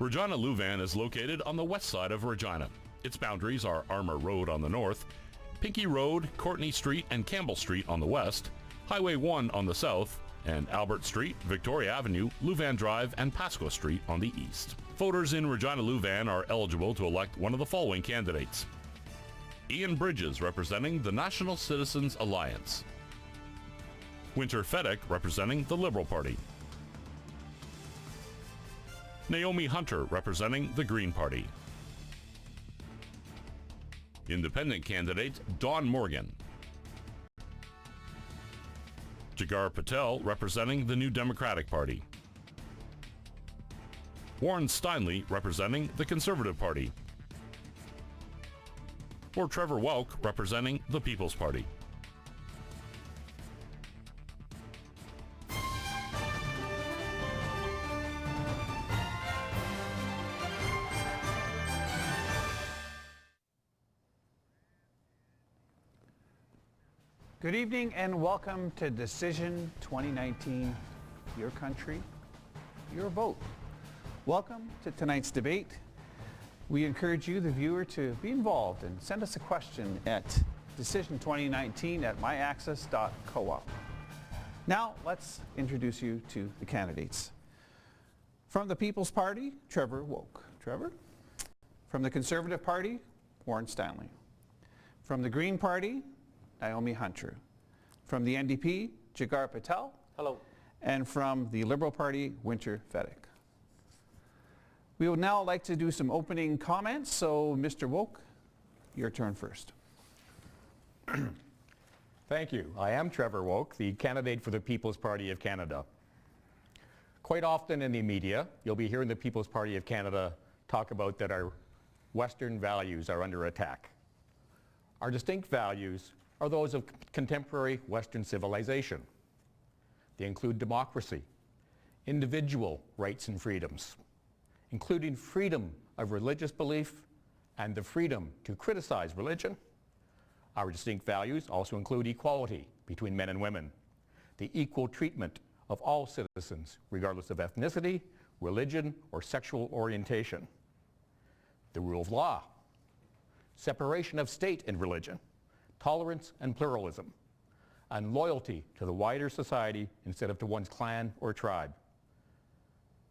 Regina Louvain is located on the west side of Regina. Its boundaries are Armour Road on the north, Pinkey Road, Courtney Street, and Campbell Street on the west, Highway 1 on the south, and Albert Street, Victoria Avenue, Louvain Drive, and Pasco Street on the east. Voters in Regina Louvain are eligible to elect one of the following candidates. Ian Bridges, representing the National Citizens Alliance. Winter Fedek, representing the Liberal Party. Naomi Hunter, representing the Green Party. Independent candidate Don Morgan. Jagar Patel, representing the New Democratic Party. Warren Steinley, representing the Conservative Party. Or Trevor Welk, representing the People's Party. Good evening and welcome to Decision 2019, Your Country, Your Vote. Welcome to tonight's debate. We encourage you, the viewer, to be involved and send us a question at decision2019@myaccess.coop. Now, let's introduce you to the candidates. From the People's Party, Trevor Welk. Trevor. From the Conservative Party, Warren Steinley. From the Green Party, Naomi Hunter. From the NDP, Jagar Patel. Hello. And from the Liberal Party, Winter Fedek. We would now like to do some opening comments, so Mr. Welk, your turn first. Thank you. I am Trevor Welk, the candidate for the People's Party of Canada. Quite often in the media, you'll be hearing the People's Party of Canada talk about that our Western values are under attack. Our distinct values are those of contemporary Western civilization. They include democracy, individual rights and freedoms, including freedom of religious belief and the freedom to criticize religion. Our distinct values also include equality between men and women, the equal treatment of all citizens regardless of ethnicity, religion, or sexual orientation, the rule of law, separation of state and religion, tolerance and pluralism, and loyalty to the wider society instead of to one's clan or tribe.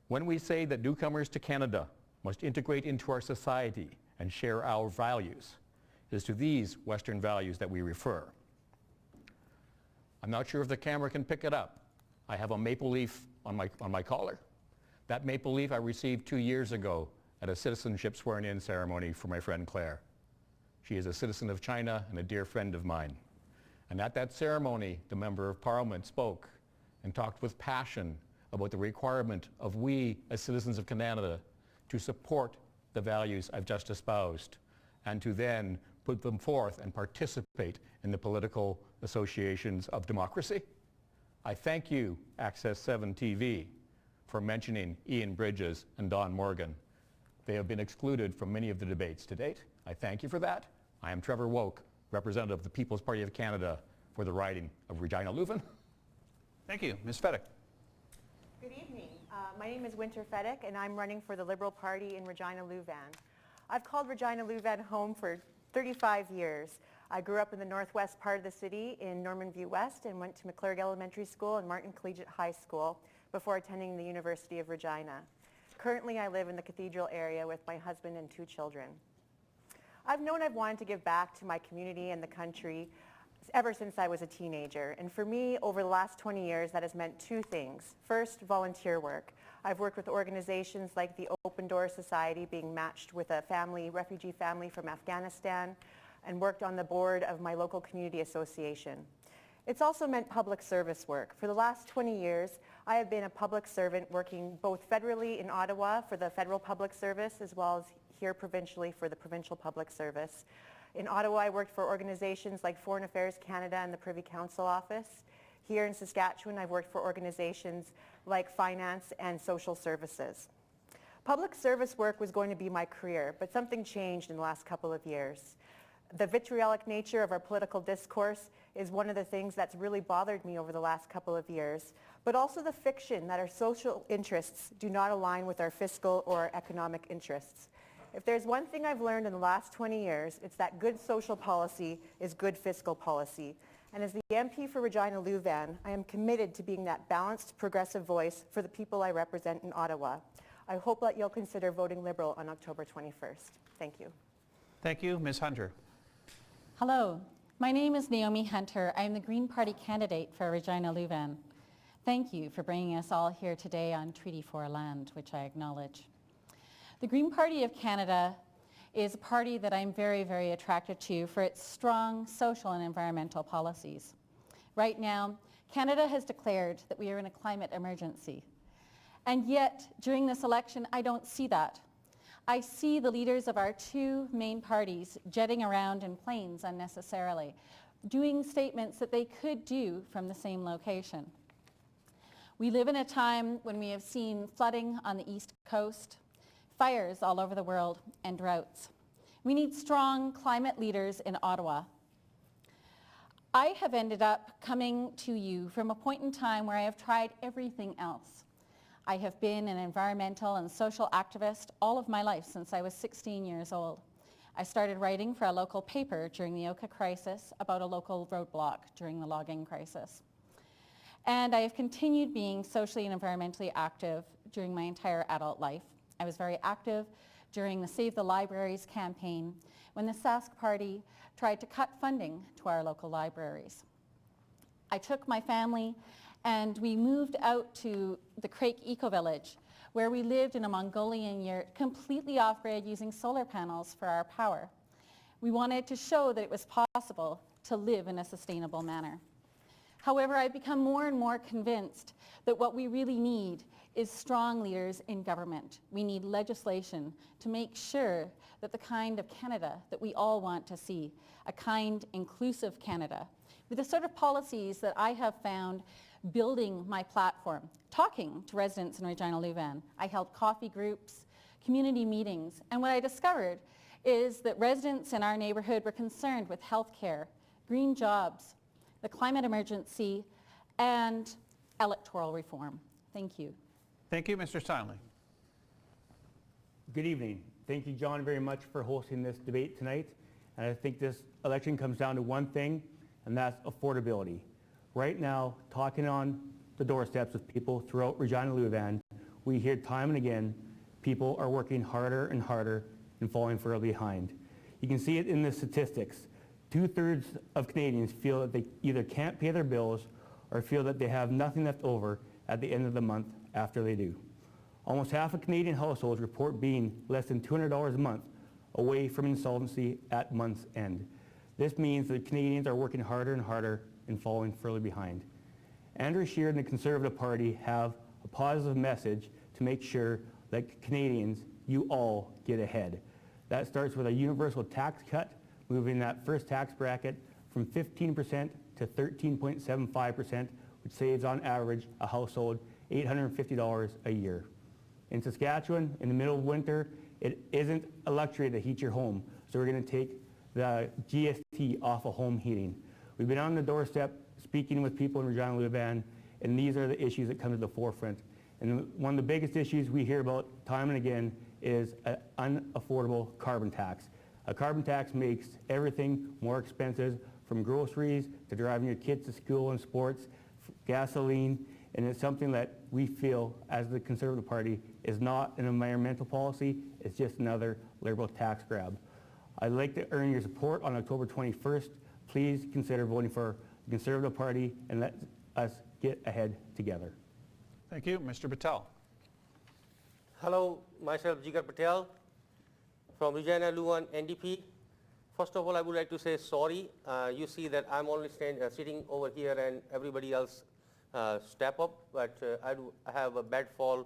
When we say that newcomers to Canada must integrate into our society and share our values, it is to these Western values that we refer. I'm not sure if the camera can pick it up. I have a maple leaf on my collar. That maple leaf I received 2 years ago at a citizenship swearing-in ceremony for my friend Claire. She is a citizen of China and a dear friend of mine. And at that ceremony, the Member of Parliament spoke and talked with passion about the requirement of we, as citizens of Canada, to support the values I've just espoused and to then put them forth and participate in the political associations of democracy. I thank you, Access 7 TV, for mentioning Ian Bridges and Don Morgan. They have been excluded from many of the debates to date. I thank you for that. I am Trevor Welk, representative of the People's Party of Canada for the riding of Regina Louvain. Thank you. Ms. Fedek. Good evening. My name is Winter Fedek, and I'm running for the Liberal Party in Regina Louvain. I've called Regina Louvain home for 35 years. I grew up in the northwest part of the city in Norman View West and went to McClurg Elementary School and Martin Collegiate High School before attending the University of Regina. Currently, I live in the Cathedral area with my husband and 2 children. I've known I've wanted to give back to my community and the country ever since I was a teenager. And for me, over the last 20 years, that has meant 2 things. First, volunteer work. I've worked with organizations like the Open Door Society, being matched with a refugee family from Afghanistan, and worked on the board of my local community association. It's also meant public service work. For the last 20 years, I have been a public servant working both federally in Ottawa for the Federal Public Service as well as here provincially for the Provincial Public Service. In Ottawa, I worked for organizations like Foreign Affairs Canada and the Privy Council Office. Here in Saskatchewan, I've worked for organizations like Finance and Social Services. Public service work was going to be my career, but something changed in the last couple of years. The vitriolic nature of our political discourse is one of the things that's really bothered me over the last couple of years, but also the fiction that our social interests do not align with our fiscal or economic interests. If there's one thing I've learned in the last 20 years, it's that good social policy is good fiscal policy. And as the MP for Regina Louvain, I am committed to being that balanced, progressive voice for the people I represent in Ottawa. I hope that you'll consider voting Liberal on October 21st. Thank you. Thank you. Ms. Hunter. Hello, my name is Naomi Hunter. I am the Green Party candidate for Regina Louvain. Thank you for bringing us all here today on Treaty 4 land, which I acknowledge. The Green Party of Canada is a party that I'm very, very attracted to for its strong social and environmental policies. Right now, Canada has declared that we are in a climate emergency. And yet, during this election, I don't see that. I see the leaders of our two main parties jetting around in planes unnecessarily, doing statements that they could do from the same location. We live in a time when we have seen flooding on the East Coast, fires all over the world, and droughts. We need strong climate leaders in Ottawa. I have ended up coming to you from a point in time where I have tried everything else. I have been an environmental and social activist all of my life since I was 16 years old. I started writing for a local paper during the Oka crisis about a local roadblock during the logging crisis. And I have continued being socially and environmentally active during my entire adult life. I was very active during the Save the Libraries campaign when the Sask Party tried to cut funding to our local libraries. I took my family and we moved out to the Crake Eco-Village, where we lived in a Mongolian yurt completely off-grid using solar panels for our power. We wanted to show that it was possible to live in a sustainable manner. However, I've become more and more convinced that what we really need is strong leaders in government. We need legislation to make sure that the kind of Canada that we all want to see, a kind, inclusive Canada, with the sort of policies that I have found building my platform, talking to residents in Regina Louvain. I held coffee groups, community meetings, and what I discovered is that residents in our neighbourhood were concerned with healthcare, green jobs, the climate emergency, and electoral reform. Thank you. Thank you. Mr. Stanley. Good evening. Thank you, John, very much for hosting this debate tonight. And I think this election comes down to one thing, and that's affordability. Right now, talking on the doorsteps with people throughout Regina Louvain, we hear time and again, people are working harder and harder and falling further behind. You can see it in the statistics. 2/3 of Canadians feel that they either can't pay their bills or feel that they have nothing left over at the end of the month after they do. Almost half of Canadian households report being less than $200 a month away from insolvency at month's end. This means that Canadians are working harder and harder and falling further behind. Andrew Scheer and the Conservative Party have a positive message to make sure that Canadians, you all, get ahead. That starts with a universal tax cut, moving that first tax bracket from 15% to 13.75%, which saves on average a household $850 a year. In Saskatchewan, in the middle of winter, it isn't a luxury to heat your home, so we're going to take the GST off of home heating. We've been on the doorstep speaking with people in Regina Louvain, and these are the issues that come to the forefront. And one of the biggest issues we hear about time and again is an unaffordable carbon tax. A carbon tax makes everything more expensive, from groceries to driving your kids to school and sports, gasoline, and it's something that we feel as the Conservative Party is not an environmental policy, it's just another Liberal tax grab. I'd like to earn your support on October 21st. Please consider voting for the Conservative Party and let us get ahead together. Thank you. Mr. Patel. Hello, myself Jigar Patel from Regina Louvain NDP. First of all, I would like to say sorry. You see that I'm only sitting over here and everybody else step up, but I have a bad fall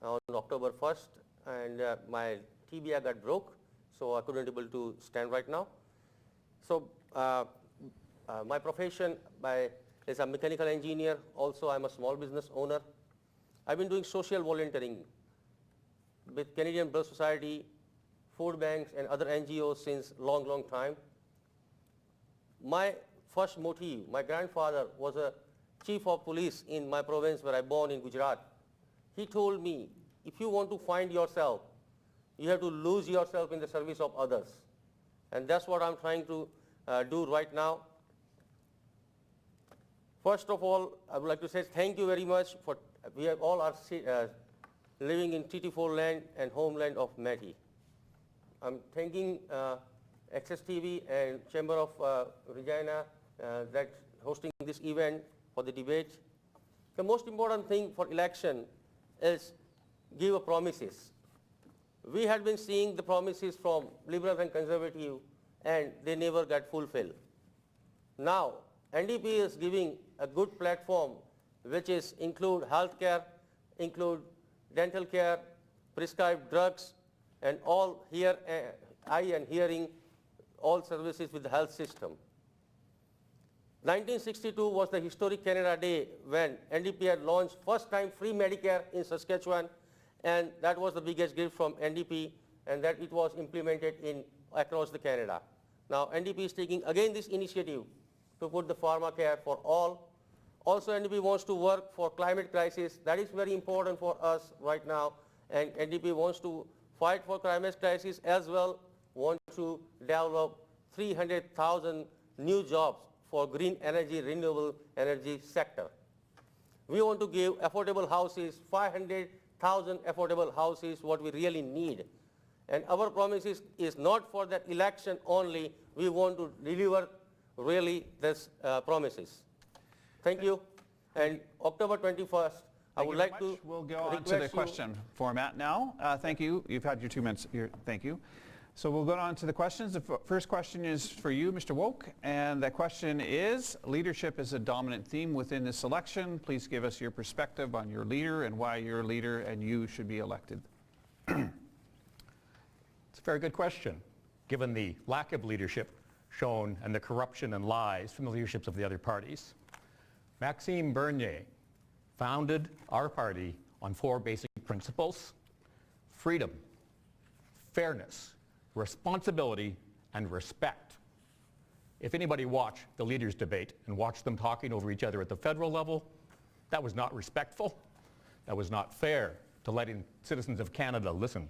on October 1st and my tibia got broke, so I couldn't able to stand right now. So my profession is a mechanical engineer. Also, I'm a small business owner. I've been doing social volunteering with Canadian Blood Society, food banks, and other NGOs since long time. my first motive, my grandfather was a chief of police in my province where I born in Gujarat. He told me, if you want to find yourself, you have to lose yourself in the service of others. And that's what I'm trying to do right now. First of all, I would like to say thank you very much for, we are all are living in Treaty 4 land and homeland of Métis. I'm thanking Access TV and Chamber of Regina that hosting this event for the debate. The most important thing for election is give a promises. We had been seeing the promises from Liberal and Conservative and they never got fulfilled. Now, NDP is giving a good platform which is include healthcare, include dental care, prescribed drugs, and all eye and hearing, all services with the health system. 1962 was the historic Canada Day when NDP had launched first time free Medicare in Saskatchewan, and that was the biggest gift from NDP, and that it was implemented across the Canada. Now NDP is taking again this initiative to put the pharmacare for all. Also NDP wants to work for climate crisis. That is very important for us right now, and NDP wants to fight for climate crisis as well, want to develop 300,000 new jobs for green energy, renewable energy sector. We want to give affordable houses, 500,000 affordable houses, what we really need. And our promise is not for that election only, we want to deliver really these promises. Thank you. And October 21st, I would like to We'll go on to the question format now. Thank you. You've had your 2 minutes here. Thank you. So we'll go on to the questions. The first question is for you, Mr. Woke, and the question is, leadership is a dominant theme within this election. Please give us your perspective on your leader and why your leader and you should be elected. It's a very good question, given the lack of leadership shown and the corruption and lies from the leaderships of the other parties. Maxime Bernier founded our party on 4 basic principles: freedom, fairness, responsibility, and respect. If anybody watched the leaders debate and watched them talking over each other at the federal level, that was not respectful. That was not fair to letting citizens of Canada listen.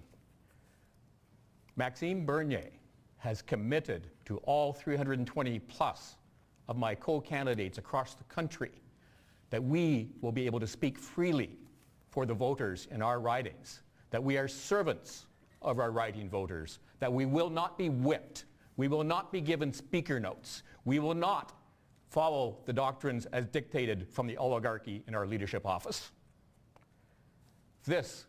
Maxime Bernier has committed to all 320 plus of my co-candidates across the country that we will be able to speak freely for the voters in our ridings, that we are servants of our riding voters, that we will not be whipped, we will not be given speaker notes, we will not follow the doctrines as dictated from the oligarchy in our leadership office. This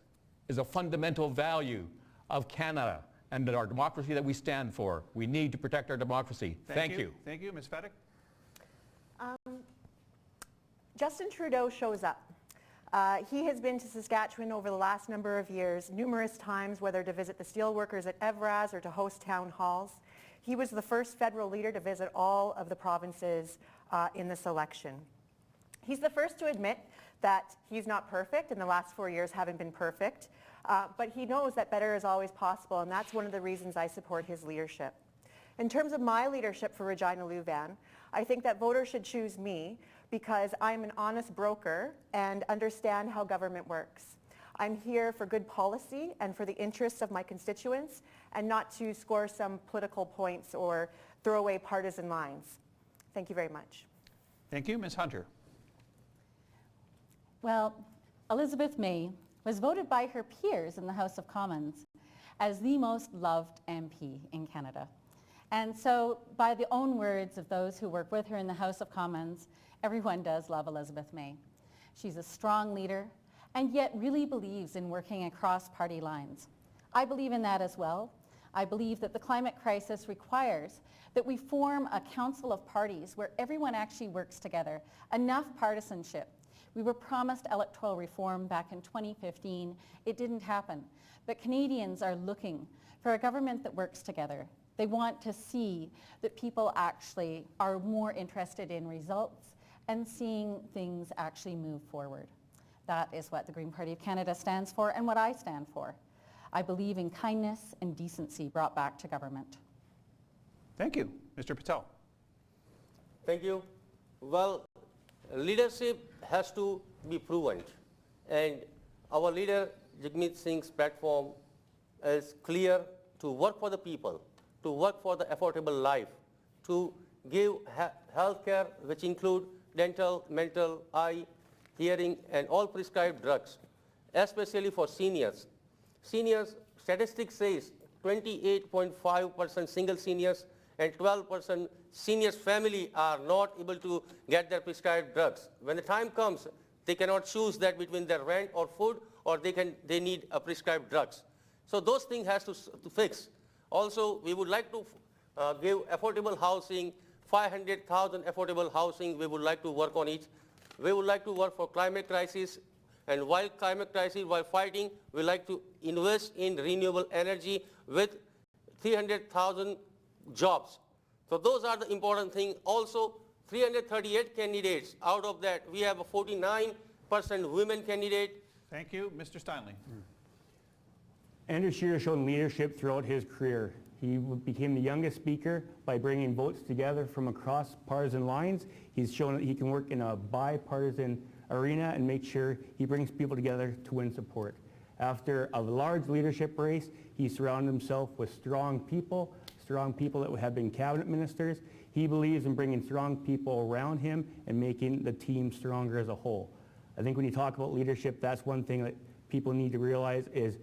is a fundamental value of Canada and our democracy that we stand for. We need to protect our democracy. Thank you. Thank you. Ms. Fedek? Justin Trudeau shows up. He has been to Saskatchewan over the last number of years, numerous times, whether to visit the steelworkers at Evraz or to host town halls. He was the first federal leader to visit all of the provinces in this election. He's the first to admit that he's not perfect, and the last 4 years haven't been perfect, but he knows that better is always possible, and that's one of the reasons I support his leadership. In terms of my leadership for Regina Louvan, I think that voters should choose me because I'm an honest broker and understand how government works. I'm here for good policy and for the interests of my constituents and not to score some political points or throw away partisan lines. Thank you very much. Thank you. Ms. Hunter? Well, Elizabeth May was voted by her peers in the House of Commons as the most loved MP in Canada. And so, by the own words of those who work with her in the House of Commons, everyone does love Elizabeth May. She's a strong leader and yet really believes in working across party lines. I believe in that as well. I believe that the climate crisis requires that we form a council of parties where everyone actually works together, enough partisanship. We were promised electoral reform back in 2015. It didn't happen. But Canadians are looking for a government that works together. They want to see that people actually are more interested in results and seeing things actually move forward. That is what the Green Party of Canada stands for and what I stand for. I believe in kindness and decency brought back to government. Thank you. Mr. Patel? Thank you. Well, leadership has to be proven, and our leader Jagmeet Singh's platform is clear: to work for the people, to work for the affordable life, to give health care which include dental, mental, eye, hearing, and all prescribed drugs, especially for seniors. Seniors, statistics says 28.5% single seniors and 12% seniors family are not able to get their prescribed drugs. When the time comes, they cannot choose that between their rent or food, or they need prescribed drugs. So those things has to fix. Also, we would like to give affordable housing, 500,000 affordable housing. We would like to work on it. We would like to work for climate crisis. And while climate crisis, while fighting, we like to invest in renewable energy with 300,000 jobs. So those are the important things. Also, 338 candidates. Out of that, we have a 49% women candidate. Thank you. Mr. Steinle. Andrew Scheer has shown leadership throughout his career. He became the youngest speaker by bringing votes together from across partisan lines. He's shown that he can work in a bipartisan arena and make sure he brings people together to win support. After a large leadership race, he surrounded himself with strong people that have been cabinet ministers. He believes in bringing strong people around him and making the team stronger as a whole. I think when you talk about leadership, that's one thing that people need to realize is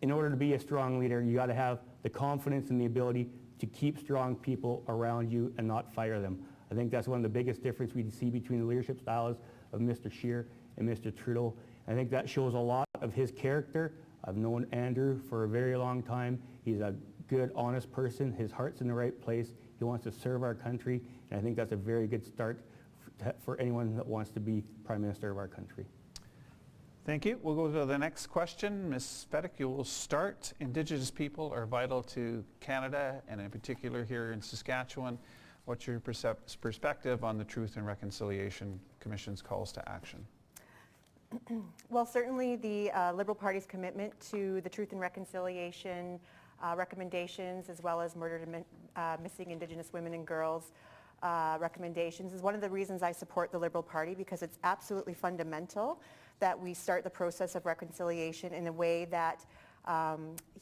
in order to be a strong leader, you got to have the confidence and the ability to keep strong people around you and not fire them. I think that's one of the biggest differences we see between the leadership styles of Mr. Scheer and Mr. Trudeau. I think that shows a lot of his character. I've known Andrew for a very long time. He's a good, honest person. His heart's in the right place. He wants to serve our country, and I think that's a very good start for anyone that wants to be Prime Minister of our country. Thank you. We'll go to the next question. Ms. Fedyk, you will start. Indigenous people are vital to Canada, and in particular here in Saskatchewan. What's your perspective on the Truth and Reconciliation Commission's calls to action? Well, certainly the Liberal Party's commitment to the Truth and Reconciliation recommendations, as well as murdered and missing Indigenous women and girls recommendations, is one of the reasons I support the Liberal Party, because it's absolutely fundamental that we start the process of reconciliation in a way that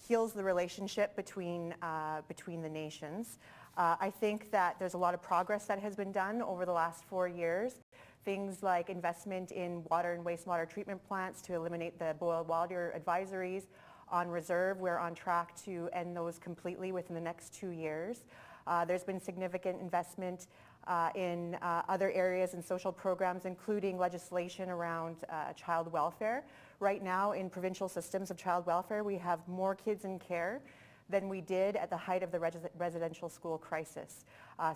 heals the relationship between the nations. I think that there's a lot of progress that has been done over the last 4 years. Things like investment in water and wastewater treatment plants to eliminate the boil water advisories. On reserve, we're on track to end those completely within the next 2 years. There's been significant investment in other areas and social programs, including legislation around child welfare. Right now, in provincial systems of child welfare, we have more kids in care than we did at the height of the residential school crisis.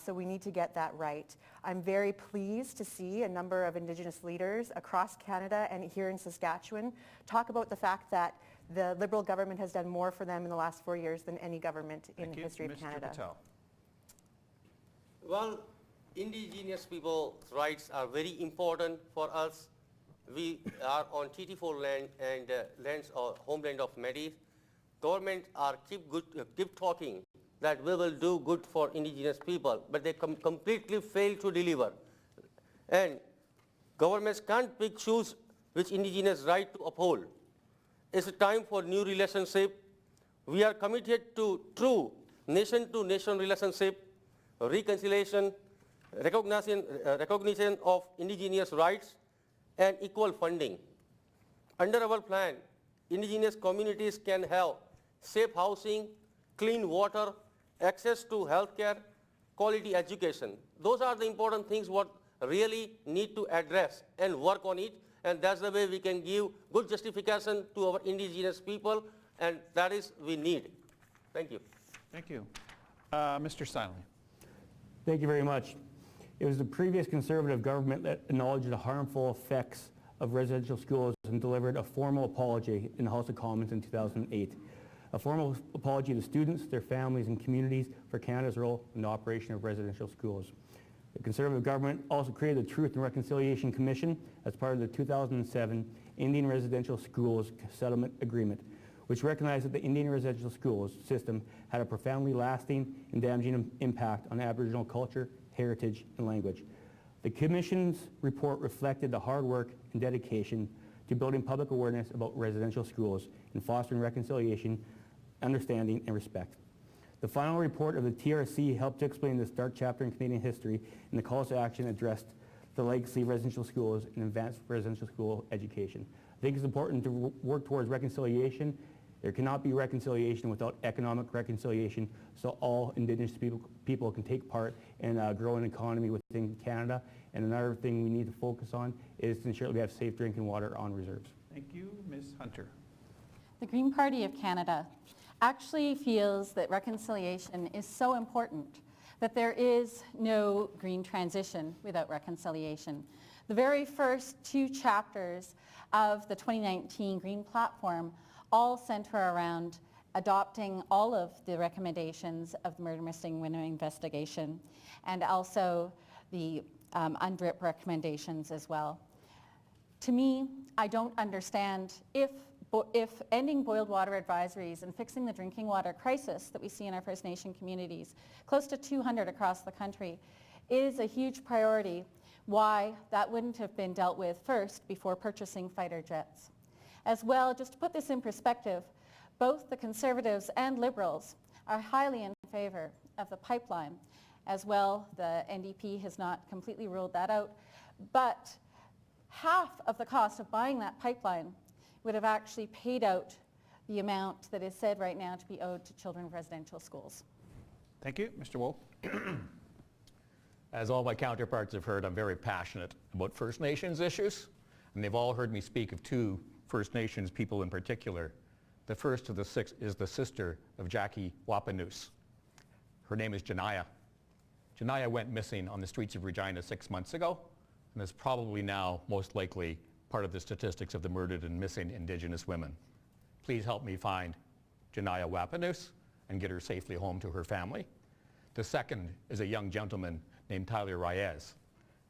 So we need to get that right. I'm very pleased to see a number of Indigenous leaders across Canada and here in Saskatchewan talk about the fact that the Liberal government has done more for them in the last 4 years than any government in the history of Canada. Patel. Well, Indigenous people's rights are very important for us. We are on TT4 land and lands or homeland of Métis. Government are keep talking that we will do good for Indigenous people, but they completely fail to deliver. And governments can't pick choose which Indigenous right to uphold. It's a time for new relationship. We are committed to true nation-to-nation relationship, reconciliation, recognition of Indigenous rights, and equal funding. Under our plan, Indigenous communities can have safe housing, clean water, access to health care, quality education. Those are the important things what really need to address and work on it, and that's the way we can give good justification to our Indigenous people, and that is we need. Thank you. Thank you. Mr. Steinle. Thank you very much. It was the previous Conservative government that acknowledged the harmful effects of residential schools and delivered a formal apology in the House of Commons in 2008. A formal apology to students, their families and communities for Canada's role in the operation of residential schools. The Conservative government also created the Truth and Reconciliation Commission as part of the 2007 Indian Residential Schools Settlement Agreement, which recognized that the Indian residential schools system had a profoundly lasting and damaging impact on Aboriginal culture, heritage, and language. The Commission's report reflected the hard work and dedication to building public awareness about residential schools and fostering reconciliation, understanding, and respect. The final report of the TRC helped to explain this dark chapter in Canadian history, and the calls to action addressed the legacy of residential schools and advanced residential school education. I think it's important to work towards reconciliation. There cannot be reconciliation without economic reconciliation, so all Indigenous people can take part in grow an economy within Canada. And another thing we need to focus on is to ensure that we have safe drinking water on reserves. Thank you. Ms. Hunter. The Green Party of Canada actually feels that reconciliation is so important that there is no green transition without reconciliation. The very first 2 chapters of the 2019 Green Platform all center around adopting all of the recommendations of the murder missing window investigation and also the UNDRIP recommendations as well. To me, I don't understand if ending boiled water advisories and fixing the drinking water crisis that we see in our First Nation communities, close to 200 across the country, is a huge priority, why that wouldn't have been dealt with first before purchasing fighter jets. As well, just to put this in perspective, both the Conservatives and Liberals are highly in favor of the pipeline. As well, the NDP has not completely ruled that out, but half of the cost of buying that pipeline would have actually paid out the amount that is said right now to be owed to children of residential schools. Thank you. Mr. Wolf. As all my counterparts have heard, I'm very passionate about First Nations issues, and they've all heard me speak of 2 First Nations people in particular. The first of the 6 is the sister of Jackie Wapanus. Her name is Janaya. Janaya went missing on the streets of Regina 6 months ago, and is probably now most likely part of the statistics of the murdered and missing Indigenous women. Please help me find Janaya Wapanus and get her safely home to her family. The second is a young gentleman named Tyler Reyes,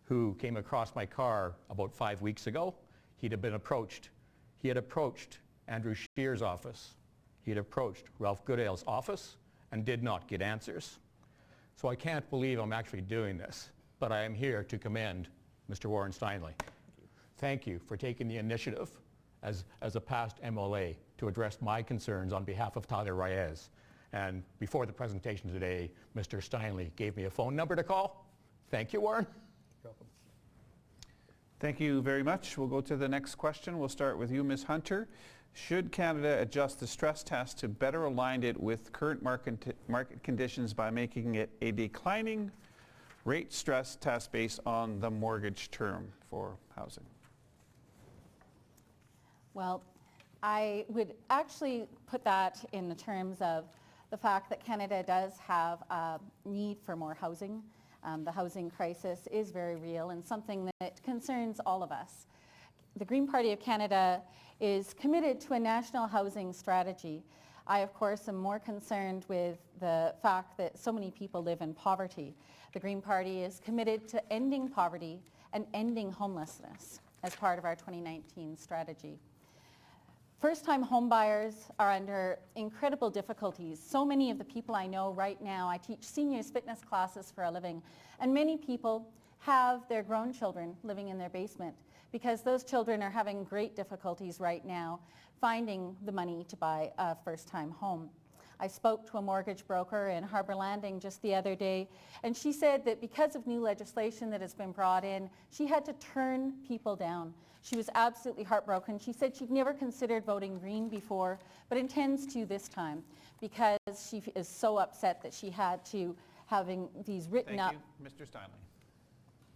who came across my car about 5 weeks ago. He had approached Andrew Scheer's office. He had approached Ralph Goodale's office and did not get answers. So I can't believe I'm actually doing this, but I am here to commend Mr. Warren Steinley. Thank you for taking the initiative as a past MLA to address my concerns on behalf of Tyler Reyes. And before the presentation today, Mr. Steinley gave me a phone number to call. Thank you, Warren. You're welcome. Thank you very much. We'll go to the next question. We'll start with you, Ms. Hunter. Should Canada adjust the stress test to better align it with current market conditions by making it a declining rate stress test based on the mortgage term for housing? Well, I would actually put that in the terms of the fact that Canada does have a need for more housing. The housing crisis is very real and something that concerns all of us. The Green Party of Canada is committed to a national housing strategy. I, of course, am more concerned with the fact that so many people live in poverty. The Green Party is committed to ending poverty and ending homelessness as part of our 2019 strategy. First-time homebuyers are under incredible difficulties. So many of the people I know right now, I teach seniors fitness classes for a living, and many people have their grown children living in their basement because those children are having great difficulties right now finding the money to buy a first-time home. I spoke to a mortgage broker in Harbour Landing just the other day, and she said that because of new legislation that has been brought in, she had to turn people down. She was absolutely heartbroken. She said she'd never considered voting Green before, but intends to this time because she is so upset that she had to having these written up. Thank you. Mr. Steinley.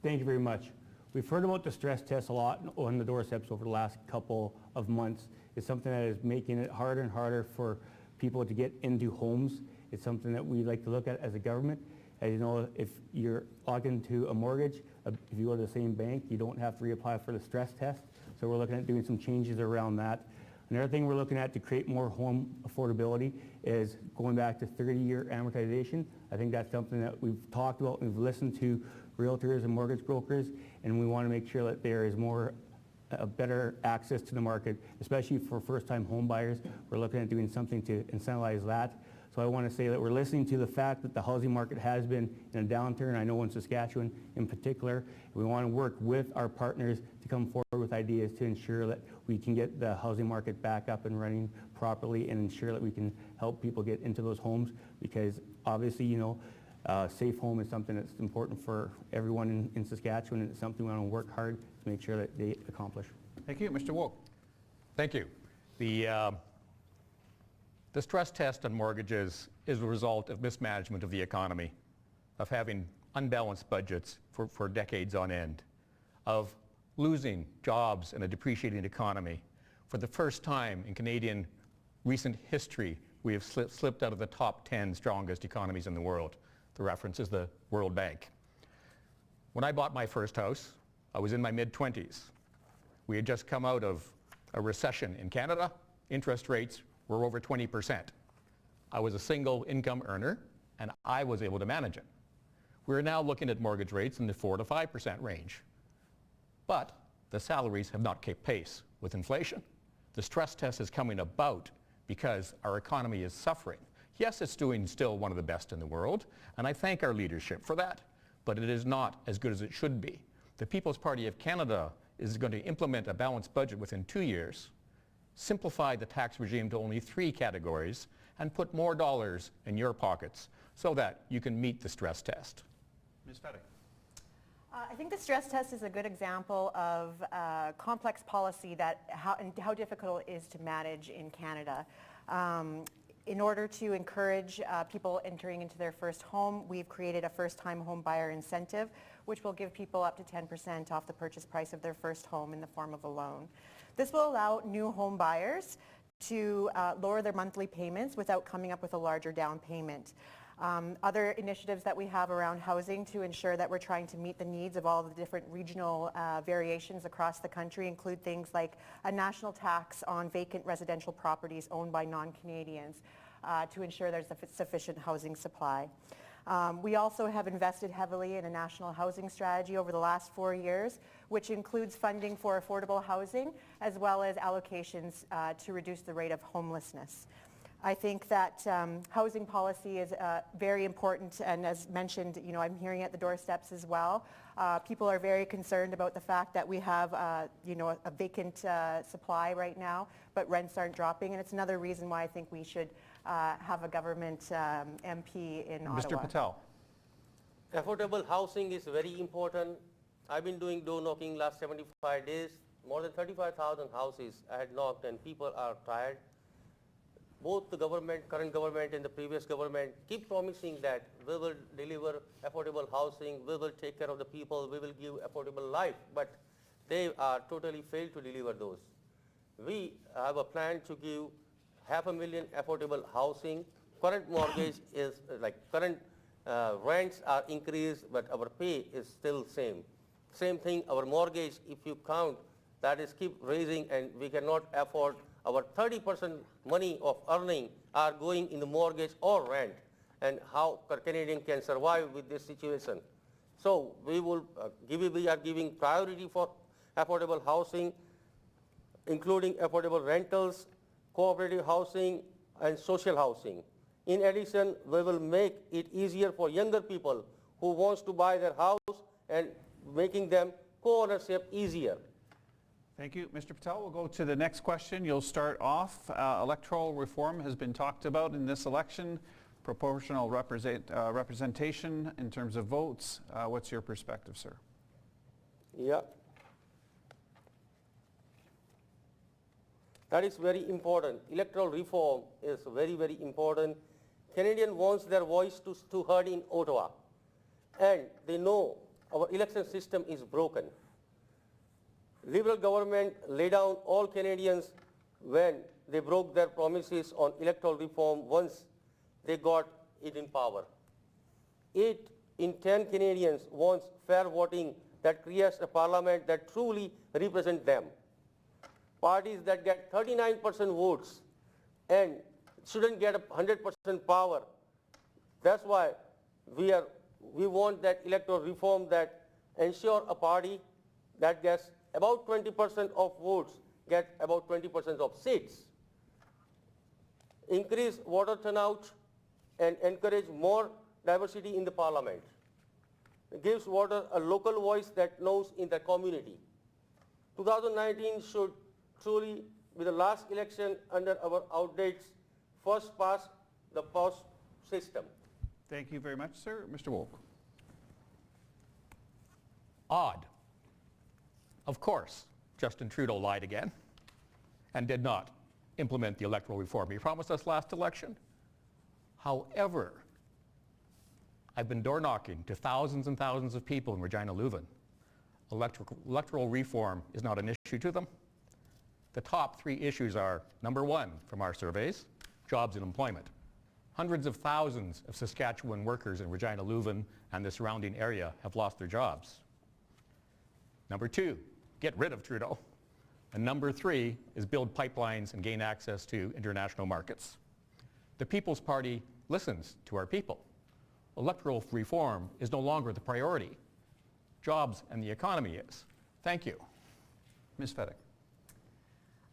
Thank you very much. We've heard about the stress test a lot on the doorsteps over the last couple of months. It's something that is making it harder and harder for people to get into homes. It's something that we like to look at as a government. As you know, if you're logged into a mortgage, if you go to the same bank, you don't have to reapply for the stress test. So we're looking at doing some changes around that. Another thing we're looking at to create more home affordability is going back to 30-year amortization. I think that's something that we've talked about. We've listened to realtors and mortgage brokers, and we want to make sure that there is more a better access to the market, especially for first-time home buyers. We're looking at doing something to incentivize that. So I want to say that we're listening to the fact that the housing market has been in a downturn, I know in Saskatchewan in particular. We want to work with our partners to come forward with ideas to ensure that we can get the housing market back up and running properly and ensure that we can help people get into those homes, because obviously, you know, safe home is something that's important for everyone in Saskatchewan, and it's something we want to work hard to make sure that they accomplish. Thank you. Mr. Woke. Thank you. The stress test on mortgages is a result of mismanagement of the economy, of having unbalanced budgets for decades on end, of losing jobs in a depreciating economy. For the first time in Canadian recent history, we have slipped out of the top 10 strongest economies in the world. The reference is the World Bank. When I bought my first house, I was in my mid-20s. We had just come out of a recession in Canada. Interest rates were over 20%. I was a single income earner, and I was able to manage it. We're now looking at mortgage rates in the 4 to 5% range. But the salaries have not kept pace with inflation. The stress test is coming about because our economy is suffering. Yes, it's doing still one of the best in the world, and I thank our leadership for that, but it is not as good as it should be. The People's Party of Canada is going to implement a balanced budget within 2 years, simplify the tax regime to only 3 categories, and put more dollars in your pockets so that you can meet the stress test. Ms. Fettig. I think the stress test is a good example of complex policy that how difficult it is to manage in Canada. In order to encourage people entering into their first home, we've created a first-time home buyer incentive, which will give people up to 10% off the purchase price of their first home in the form of a loan. This will allow new home buyers to lower their monthly payments without coming up with a larger down payment. Other initiatives that we have around housing to ensure that we're trying to meet the needs of all the different regional variations across the country include things like a national tax on vacant residential properties owned by non-Canadians to ensure there's a sufficient housing supply. We also have invested heavily in a national housing strategy over the last 4 years, which includes funding for affordable housing as well as allocations to reduce the rate of homelessness. I think that housing policy is very important, and as mentioned, you know, I'm hearing at the doorsteps as well. People are very concerned about the fact that we have, you know, a vacant supply right now, but rents aren't dropping, and it's another reason why I think we should have a government MP in Ottawa. Mr. Patel. Affordable housing is very important. I've been doing door knocking last 75 days. More than 35,000 houses I had knocked, and people are tired. Both the government, current government and the previous government keep promising that we will deliver affordable housing, we will take care of the people, we will give affordable life, but they are totally failed to deliver those. We have a plan to give 500,000 affordable housing. Current mortgage is current rents are increased, but our pay is still same. Same thing, our mortgage, if you count, that is keep raising, and we cannot afford. Our 30% money of earning are going in the mortgage or rent, and how Canadian can survive with this situation. So we are giving priority for affordable housing, including affordable rentals, cooperative housing, and social housing. In addition, we will make it easier for younger people who wants to buy their house and making them co-ownership easier. Thank you. Mr. Patel, we'll go to the next question. You'll start off. Electoral reform has been talked about in this election, proportional representation in terms of votes. What's your perspective, sir? Yeah. That is very important. Electoral reform is very, very important. Canadian wants their voice to heard in Ottawa, and they know our election system is broken. Liberal government laid down all Canadians when they broke their promises on electoral reform once they got it in power. 8 in 10 Canadians want fair voting that creates a parliament that truly represents them. Parties that get 39% votes and shouldn't get 100% power. That's why we want that electoral reform that ensure a party that gets about 20% of votes get about 20% of seats. Increase voter turnout and encourage more diversity in the parliament. It gives voter a local voice that knows in the community. 2019 should truly be the last election under our outdated first past the post system. Thank you very much, sir. Mr. Wolk. Odd. Of course, Justin Trudeau lied again and did not implement the electoral reform he promised us last election. However, I've been door knocking to thousands and thousands of people in Regina Leuven. Electoral reform is not an issue to them. The top three issues are, number one, from our surveys, jobs and employment. Hundreds of thousands of Saskatchewan workers in Regina Leuven and the surrounding area have lost their jobs. Number two, get rid of Trudeau. And number three is build pipelines and gain access to international markets. The People's Party listens to our people. Electoral reform is no longer the priority. Jobs and the economy is. Thank you. Ms. Fedek.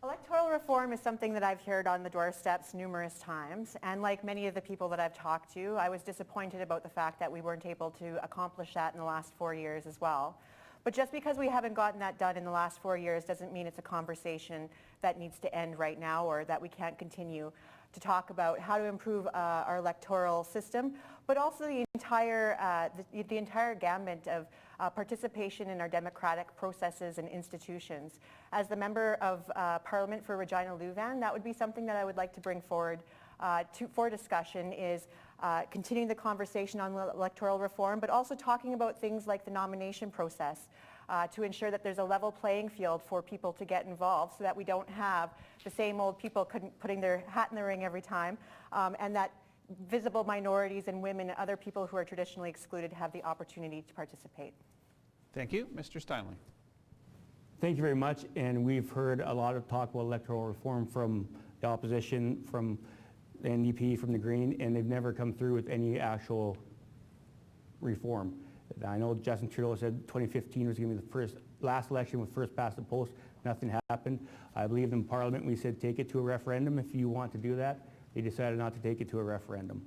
Electoral reform is something that I've heard on the doorsteps numerous times, and like many of the people that I've talked to, I was disappointed about the fact that we weren't able to accomplish that in the last 4 years as well. But just because we haven't gotten that done in the last 4 years doesn't mean it's a conversation that needs to end right now, or that we can't continue to talk about how to improve our electoral system, but also the entire gamut of participation in our democratic processes and institutions. As the Member of Parliament for Regina Leuven, that would be something that I would like to bring forward for discussion, is continuing the conversation on electoral reform, but also talking about things like the nomination process to ensure that there's a level playing field for people to get involved, so that we don't have the same old people putting their hat in the ring every time, and that visible minorities and women and other people who are traditionally excluded have the opportunity to participate. Thank you. Mr. Steinle. Thank you very much. And we've heard a lot of talk about electoral reform from the opposition, from the NDP, from the Green, and they've never come through with any actual reform. I know Justin Trudeau said 2015 was going to be the last election with first past the post. Nothing happened. I believe in Parliament we said take it to a referendum if you want to do that. They decided not to take it to a referendum.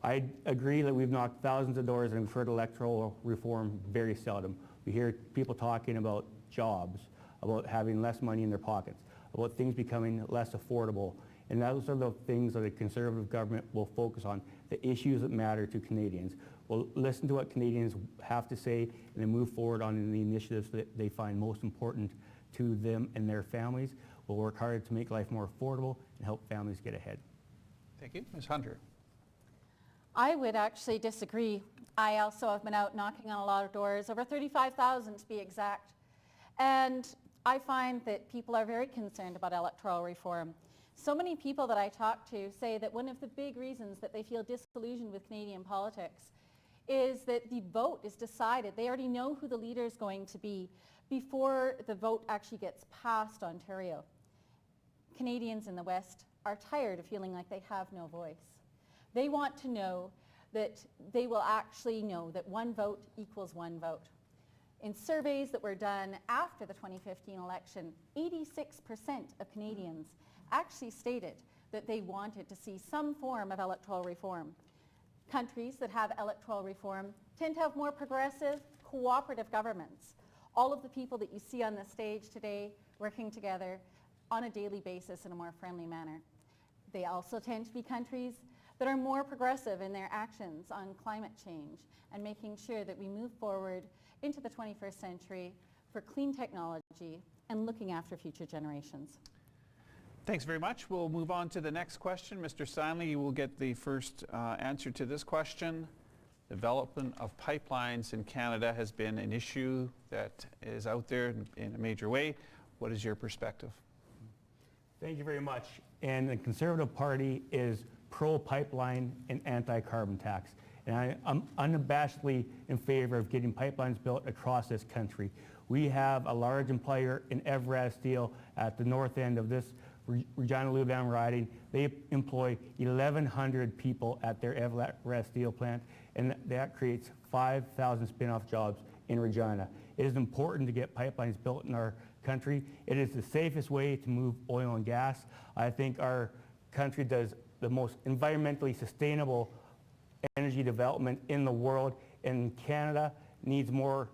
I agree that we've knocked thousands of doors and we've heard electoral reform very seldom. We hear people talking about jobs, about having less money in their pockets, about things becoming less affordable. And those are the things that a Conservative government will focus on, the issues that matter to Canadians. We'll listen to what Canadians have to say and then move forward on the initiatives that they find most important to them and their families. We'll work hard to make life more affordable and help families get ahead. Thank you. Ms. Hunter. I would actually disagree. I also have been out knocking on a lot of doors, over 35,000 to be exact. And I find that people are very concerned about electoral reform. So many people that I talk to say that one of the big reasons that they feel disillusioned with Canadian politics is that the vote is decided. They already know who the leader is going to be before the vote actually gets past Ontario. Canadians in the West are tired of feeling like they have no voice. They want to know that they will actually know that one vote equals one vote. In surveys that were done after the 2015 election, 86% of Canadians actually stated that they wanted to see some form of electoral reform. Countries that have electoral reform tend to have more progressive, cooperative governments. All of the people that you see on the stage today working together on a daily basis in a more friendly manner. They also tend to be countries that are more progressive in their actions on climate change and making sure that we move forward into the 21st century for clean technology and looking after future generations. Thanks very much. We'll move on to the next question. Mr. Steinle, you will get the first answer to this question. Development of pipelines in Canada has been an issue that is out there in a major way. What is your perspective? Thank you very much. And the Conservative Party is pro-pipeline and anti-carbon tax. And I'm unabashedly in favor of getting pipelines built across this country. We have a large employer in Evraz Steel at the north end of this Regina Leuven riding. They employ 1,100 people at their Evraz Steel plant, and that creates 5,000 spin-off jobs in Regina. It is important to get pipelines built in our country. It is the safest way to move oil and gas. I think our country does the most environmentally sustainable energy development in the world, and Canada needs more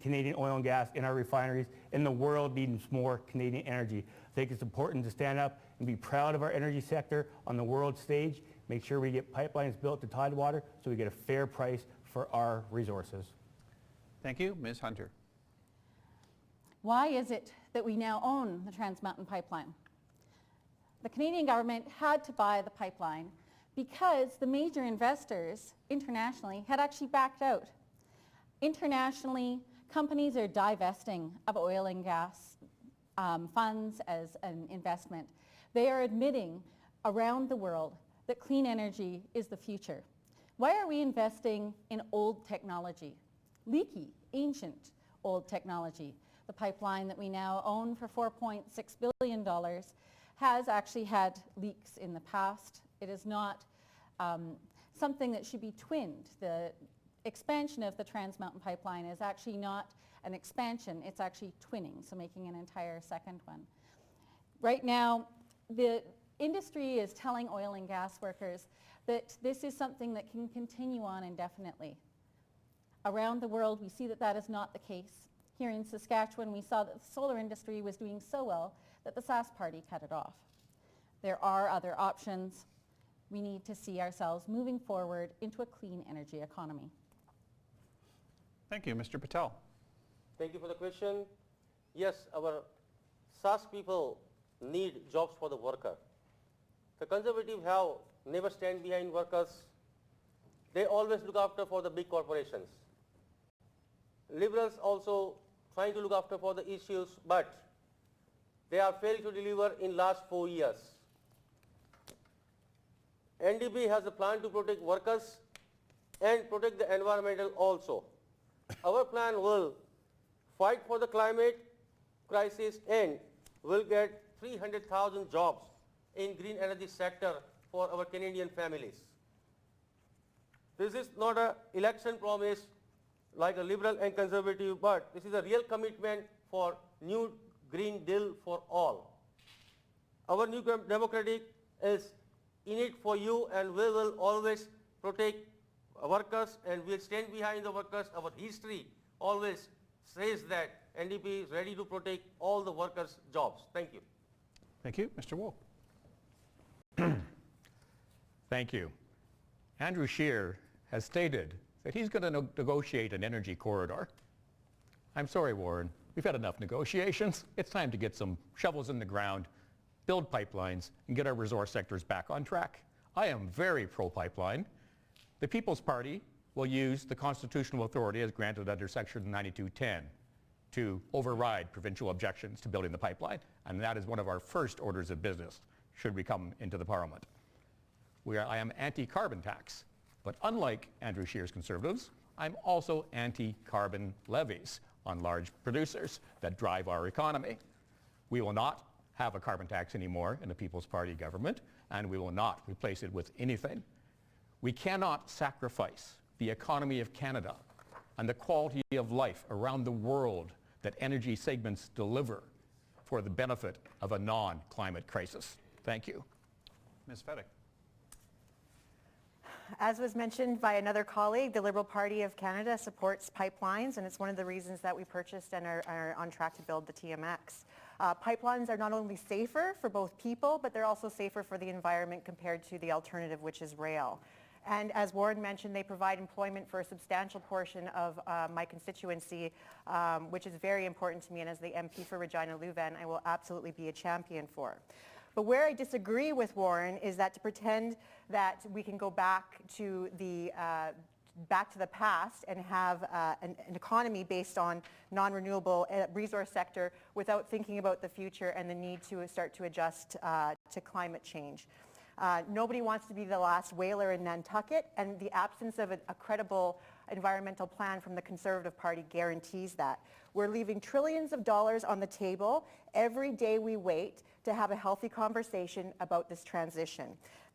Canadian oil and gas in our refineries, and the world needs more Canadian energy. I think it's important to stand up and be proud of our energy sector on the world stage, make sure we get pipelines built to Tidewater so we get a fair price for our resources. Thank you. Ms. Hunter. Why is it that we now own the Trans Mountain Pipeline? The Canadian government had to buy the pipeline because the major investors internationally had actually backed out. Internationally, companies are divesting of oil and gas funds as an investment. They are admitting around the world that clean energy is the future. Why are we investing in old technology? Leaky, ancient, old technology. The pipeline that we now own for $4.6 billion has actually had leaks in the past. It is not something that should be twinned. The expansion of the Trans Mountain Pipeline is actually not an expansion, it's actually twinning, so making an entire second one. Right now, the industry is telling oil and gas workers that this is something that can continue on indefinitely. Around the world, we see that that is not the case. Here in Saskatchewan, we saw that the solar industry was doing so well that the Sask Party cut it off. There are other options. We need to see ourselves moving forward into a clean energy economy. Thank you. Mr. Patel. Thank you for the question. Yes, our Sask people need jobs for the worker. The Conservatives have never stand behind workers. They always look after for the big corporations. Liberals also trying to look after for the issues, but they are failing to deliver in last 4 years. NDP has a plan to protect workers and protect the environmental also. Our plan will fight for the climate crisis and will get 300,000 jobs in green energy sector for our Canadian families. This is not an election promise like a Liberal and Conservative, but this is a real commitment for new Green Deal for all. Our New Democratic is in it for you, and we will always protect workers and we'll stand behind the workers. Our history always says that NDP is ready to protect all the workers' jobs. Thank you. Thank you. Mr. Wolk. Thank you. Andrew Scheer has stated that he's going to negotiate an energy corridor. I'm sorry, Warren. We've had enough negotiations. It's time to get some shovels in the ground, build pipelines, and get our resource sectors back on track. I am very pro-pipeline. The People's Party will use the constitutional authority as granted under Section 9210 to override provincial objections to building the pipeline, and that is one of our first orders of business should we come into the Parliament. I am anti-carbon tax, but unlike Andrew Scheer's Conservatives, I'm also anti-carbon levies on large producers that drive our economy. We will not have a carbon tax anymore in the People's Party government, and we will not replace it with anything. We cannot sacrifice the economy of Canada and the quality of life around the world that energy segments deliver for the benefit of a non-climate crisis. Thank you. Ms. Fedek. As was mentioned by another colleague, the Liberal Party of Canada supports pipelines, and it's one of the reasons that we purchased and are on track to build the TMX. Pipelines are not only safer for both people, but they're also safer for the environment compared to the alternative, which is rail. And as Warren mentioned, they provide employment for a substantial portion of my constituency, which is very important to me, and as the MP for Regina Louvain, I will absolutely be a champion for. But where I disagree with Warren is that to pretend that we can go back to the past and have an economy based on non-renewable resource sector without thinking about the future and the need to start to adjust to climate change. Nobody wants to be the last whaler in Nantucket, and the absence of a credible environmental plan from the Conservative Party guarantees that. We're leaving trillions of dollars on the table every day we wait to have a healthy conversation about this transition.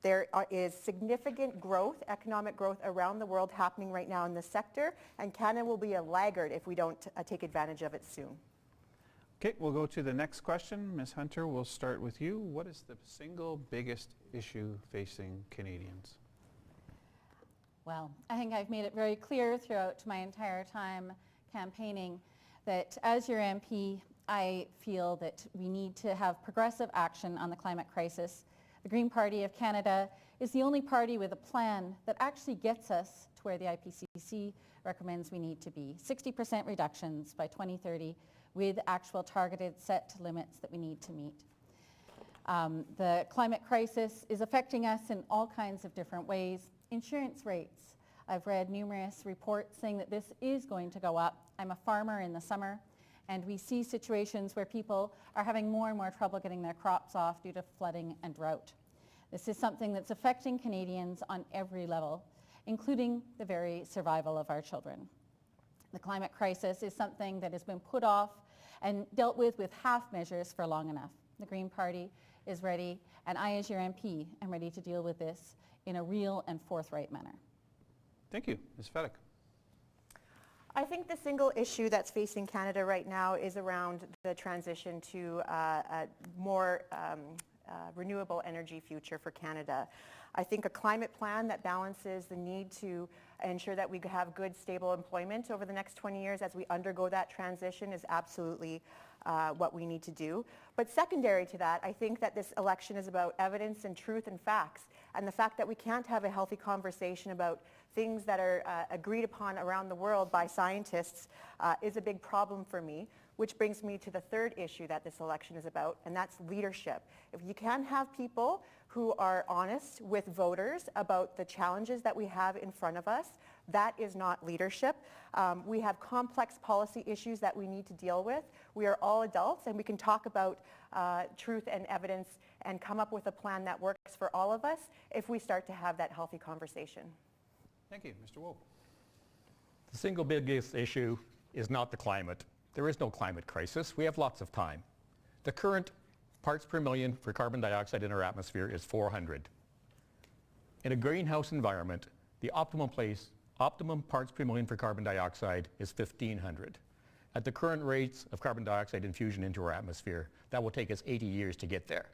There is significant growth, economic growth around the world happening right now in this sector, and Canada will be a laggard if we don't take advantage of it soon. Okay, we'll go to the next question. Ms. Hunter, we'll start with you. What is the single biggest issue facing Canadians? Well, I think I've made it very clear throughout my entire time campaigning that as your MP, I feel that we need to have progressive action on the climate crisis. The Green Party of Canada is the only party with a plan that actually gets us to where the IPCC recommends we need to be. 60% reductions by 2030 with actual targeted set limits that we need to meet. The climate crisis is affecting us in all kinds of different ways. Insurance rates. I've read numerous reports saying that this is going to go up. I'm a farmer in the summer, and we see situations where people are having more and more trouble getting their crops off due to flooding and drought. This is something that's affecting Canadians on every level, including the very survival of our children. The climate crisis is something that has been put off and dealt with half measures for long enough. The Green Party is ready, and I, as your MP, am ready to deal with this in a real and forthright manner. Thank you. Ms. Fedyk. I think the single issue that's facing Canada right now is around the transition to a more renewable energy future for Canada. I think a climate plan that balances the need to ensure that we have good, stable employment over the next 20 years as we undergo that transition is absolutely what we need to do. But secondary to that, I think that this election is about evidence and truth and facts, and the fact that we can't have a healthy conversation about things that are agreed upon around the world by scientists is a big problem for me, which brings me to the third issue that this election is about, and that's leadership. If you can have people who are honest with voters about the challenges that we have in front of us, that is not leadership. We have complex policy issues that we need to deal with. We are all adults, and we can talk about truth and evidence and come up with a plan that works for all of us if we start to have that healthy conversation. Thank you. Mr. Woke. The single biggest issue is not the climate. There is no climate crisis. We have lots of time. The current parts per million for carbon dioxide in our atmosphere is 400. In a greenhouse environment, the optimum parts per million for carbon dioxide is 1,500. At the current rates of carbon dioxide infusion into our atmosphere, that will take us 80 years to get there.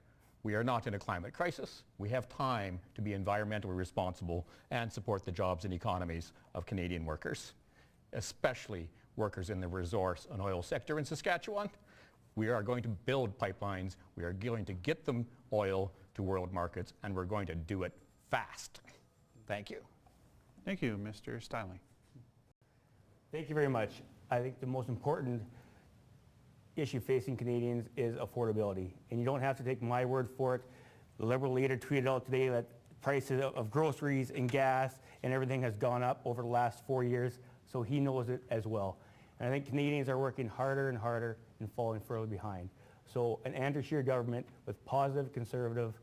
We are not in a climate crisis. We have time to be environmentally responsible and support the jobs and economies of Canadian workers, especially workers in the resource and oil sector in Saskatchewan. We are going to build pipelines. We are going to get them oil to world markets, and we're going to do it fast. Thank you. Thank you, Mr. Styling. Thank you very much. I think the most important issue facing Canadians is affordability. And you don't have to take my word for it. The Liberal leader tweeted out today that prices of groceries and gas and everything has gone up over the last 4 years, so he knows it as well. And I think Canadians are working harder and harder and falling further behind. So an Andrew Scheer government with positive conservative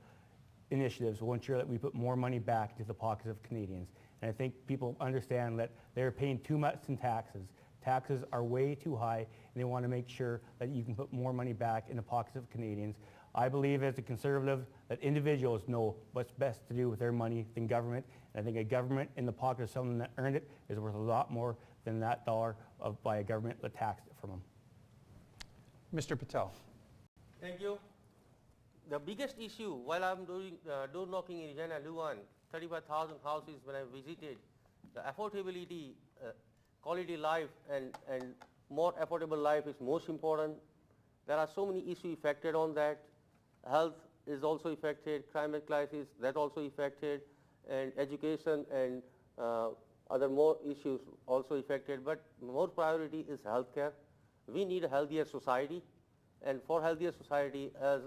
initiatives will ensure that we put more money back into the pockets of Canadians. And I think people understand that they're paying too much in taxes. Taxes are way too high, and they want to make sure that you can put more money back in the pockets of Canadians. I believe as a conservative that individuals know what's best to do with their money than government. And I think a government in the pocket of someone that earned it is worth a lot more than that dollar by a government that taxed it from them. Mr. Patel. Thank you. The biggest issue while I'm doing door knocking in Regina Luan, 35,000 houses when I visited, the affordability, quality life and more affordable life is most important. There are so many issues affected on that. Health is also affected, climate crisis, that also affected, and education and other more issues also affected. But more priority is healthcare. We need a healthier society, and for healthier society, as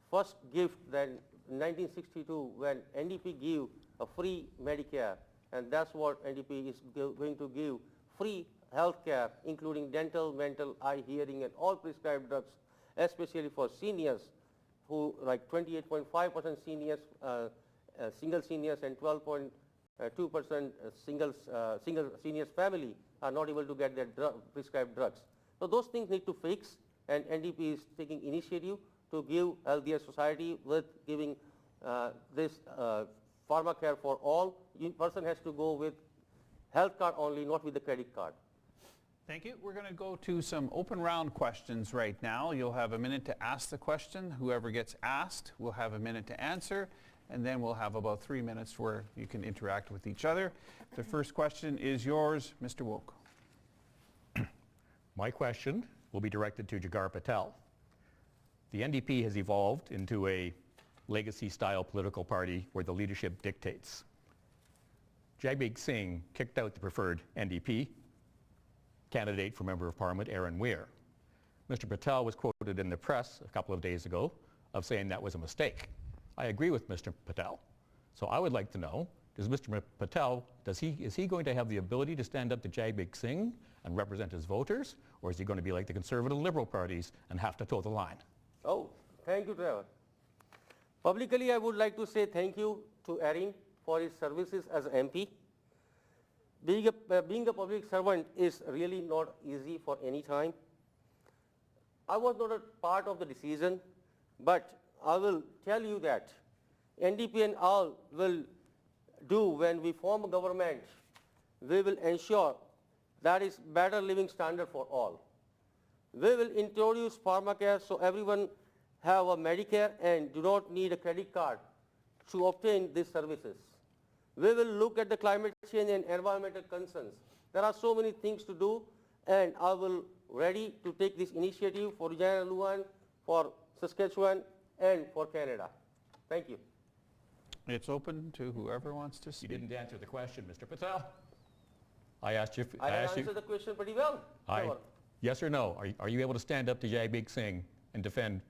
first gift then 1962 when NDP gave a free Medicare, and that's what NDP is going to give, free health care, including dental, mental, eye, hearing, and all prescribed drugs, especially for seniors, who like 28.5% seniors, single seniors, and 12.2% single seniors family are not able to get their prescribed drugs. So those things need to fix, and NDP is taking initiative to give healthier society with giving this pharmacare for all. Person has to go with health card only, not with the credit card. Thank you. We're going to go to some open round questions right now. You'll have a minute to ask the question. Whoever gets asked will have a minute to answer, and then we'll have about 3 minutes where you can interact with each other. The first question is yours, Mr. Woke. My question will be directed to Jigar Patel. The NDP has evolved into a legacy-style political party where the leadership dictates. Jagmeet Singh kicked out the preferred NDP candidate for Member of Parliament, Aaron Weir. Mr. Patel was quoted in the press a couple of days ago of saying that was a mistake. I agree with Mr. Patel. So I would like to know, does Mr. Patel, is he going to have the ability to stand up to Jagmeet Singh and represent his voters, or is he going to be like the Conservative Liberal parties and have to toe the line? Oh, thank you, Trevor. Publicly, I would like to say thank you to Aaron for his services as MP. Being a public servant is really not easy for any time. I was not a part of the decision, but I will tell you that NDP and all will do when we form a government. We will ensure that is better living standard for all. We will introduce pharmacare so everyone have a Medicare and do not need a credit card to obtain these services. We will look at the climate change and environmental concerns. There are so many things to do, and I will ready to take this initiative for Regina Luvan, for Saskatchewan, and for Canada. Thank you. It's open to whoever wants to You speak. didn't answer the question, Mr. Patel. I asked you if... I have answered the question pretty well. Trevor. Yes or no? Are you able to stand up to Jagmeet Singh and defend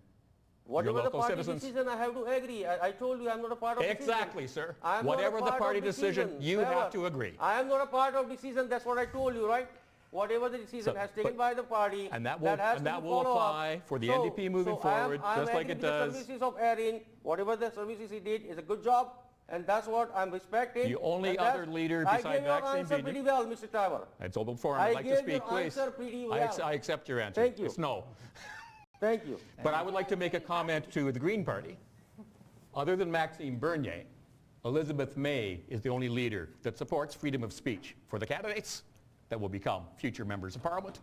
Whatever your the local party citizens? decision, I have to agree. I told you I'm not a part of Exactly, decision. sir. I am not a Whatever the part party of decision, you Trevor. have to agree. I am not a part of decision. That's what I told you, right? Whatever the decision So, has taken but- by the party, And that has to will follow up. apply for the NDP moving I am- forward, I am just like agree it with the does. services of Aaron, whatever the services he did is a good job, and that's what I'm respecting. The only and that's- other leader I beside gave your Maxime answer Bernier- pretty well, Mr. Trevor. It's open forum. I I'd like to gave speak, your please. answer pretty I well. accept your answer. Thank you. It's no. Thank you. But I would like to make a comment to the Green Party. Other than Maxime Bernier, Elizabeth May is the only leader that supports freedom of speech for the candidates that will become future members of Parliament.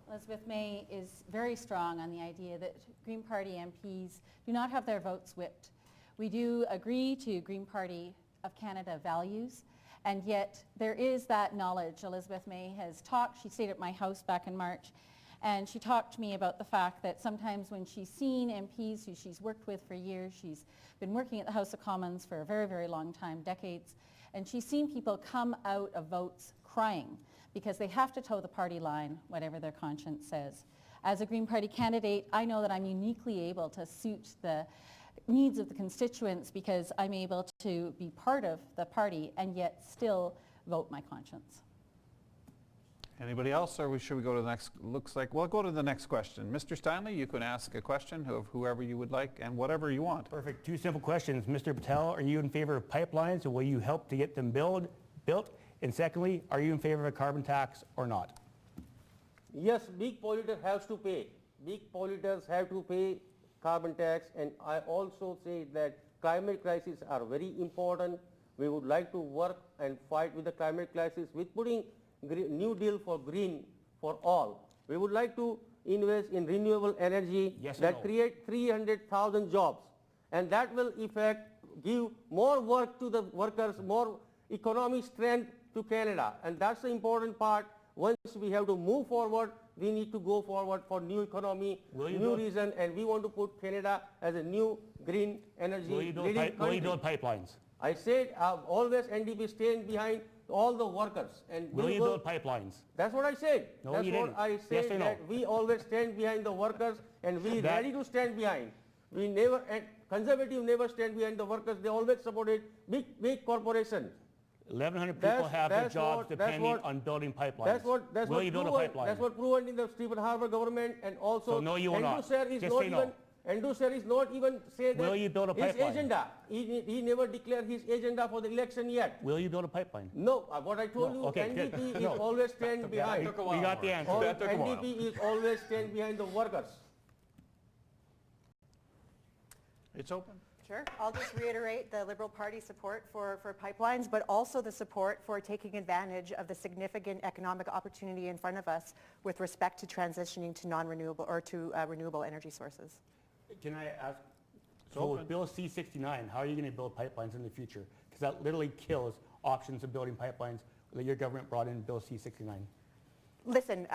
Elizabeth May is very strong on the idea that Green Party MPs do not have their votes whipped. We do agree to Green Party of Canada values, and yet there is that knowledge. Elizabeth May has talked, she stayed at my house back in March, and she talked to me about the fact that sometimes when she's seen MPs who she's worked with for years, she's been working at the House of Commons for a very, very long time, decades, and she's seen people come out of votes crying because they have to toe the party line, whatever their conscience says. As a Green Party candidate, I know that I'm uniquely able to suit the needs of the constituents because I'm able to be part of the party and yet still vote my conscience. Anybody else, or should we go to the next? Looks like we'll go to the next question. Mr. Stanley, you can ask a question of whoever you would like and whatever you want. Perfect. Two simple questions. Mr. Patel, are you in favor of pipelines, and will you help to get them built? And secondly, are you in favor of a carbon tax or not? Yes, big polluter has to pay. Big polluters have to pay carbon tax, and I also say that climate crises are very important. We would like to work and fight with the climate crisis with putting New Deal for green for all. We would like to invest in renewable energy Yes or that no? create 300,000 jobs, and that will give more work to the workers, more economic strength to Canada, and that's the important part. Once we have to move forward, we need to go forward for new economy, new reason, and we want to put Canada as a new green energy leading country. Will you build pipelines? I said always NDP staying behind all the workers. And Will you build pipelines? That's what I said. No, That's you what didn't. I Yes said, or no? that we always stand behind the workers, and we That- ready to stand behind. We never, and conservative never stand behind the workers. They always supported big corporation. 1,100 people have their jobs depending on building pipelines. That's what Will you build a proven, pipeline? that's what proven in the Stephen Harper government, and also So no, you will not. Andrew Scheer is Just not say no. even Andrew Scheer is not even say that Will you build a his pipeline? agenda. He never declared his agenda for the election yet. Will you build a pipeline? No, what I told No, you, okay, good. NDP No. is always stand behind. We got the answer. That took a while. NDP is always stand behind the workers. It's open. Sure. I'll just reiterate the Liberal Party support for pipelines, but also the support for taking advantage of the significant economic opportunity in front of us with respect to transitioning to non-renewable or to renewable energy sources. Can I ask, so with Bill C-69, how are you going to build pipelines in the future? Because that literally kills options of building pipelines that your government brought in Bill C-69. Listen,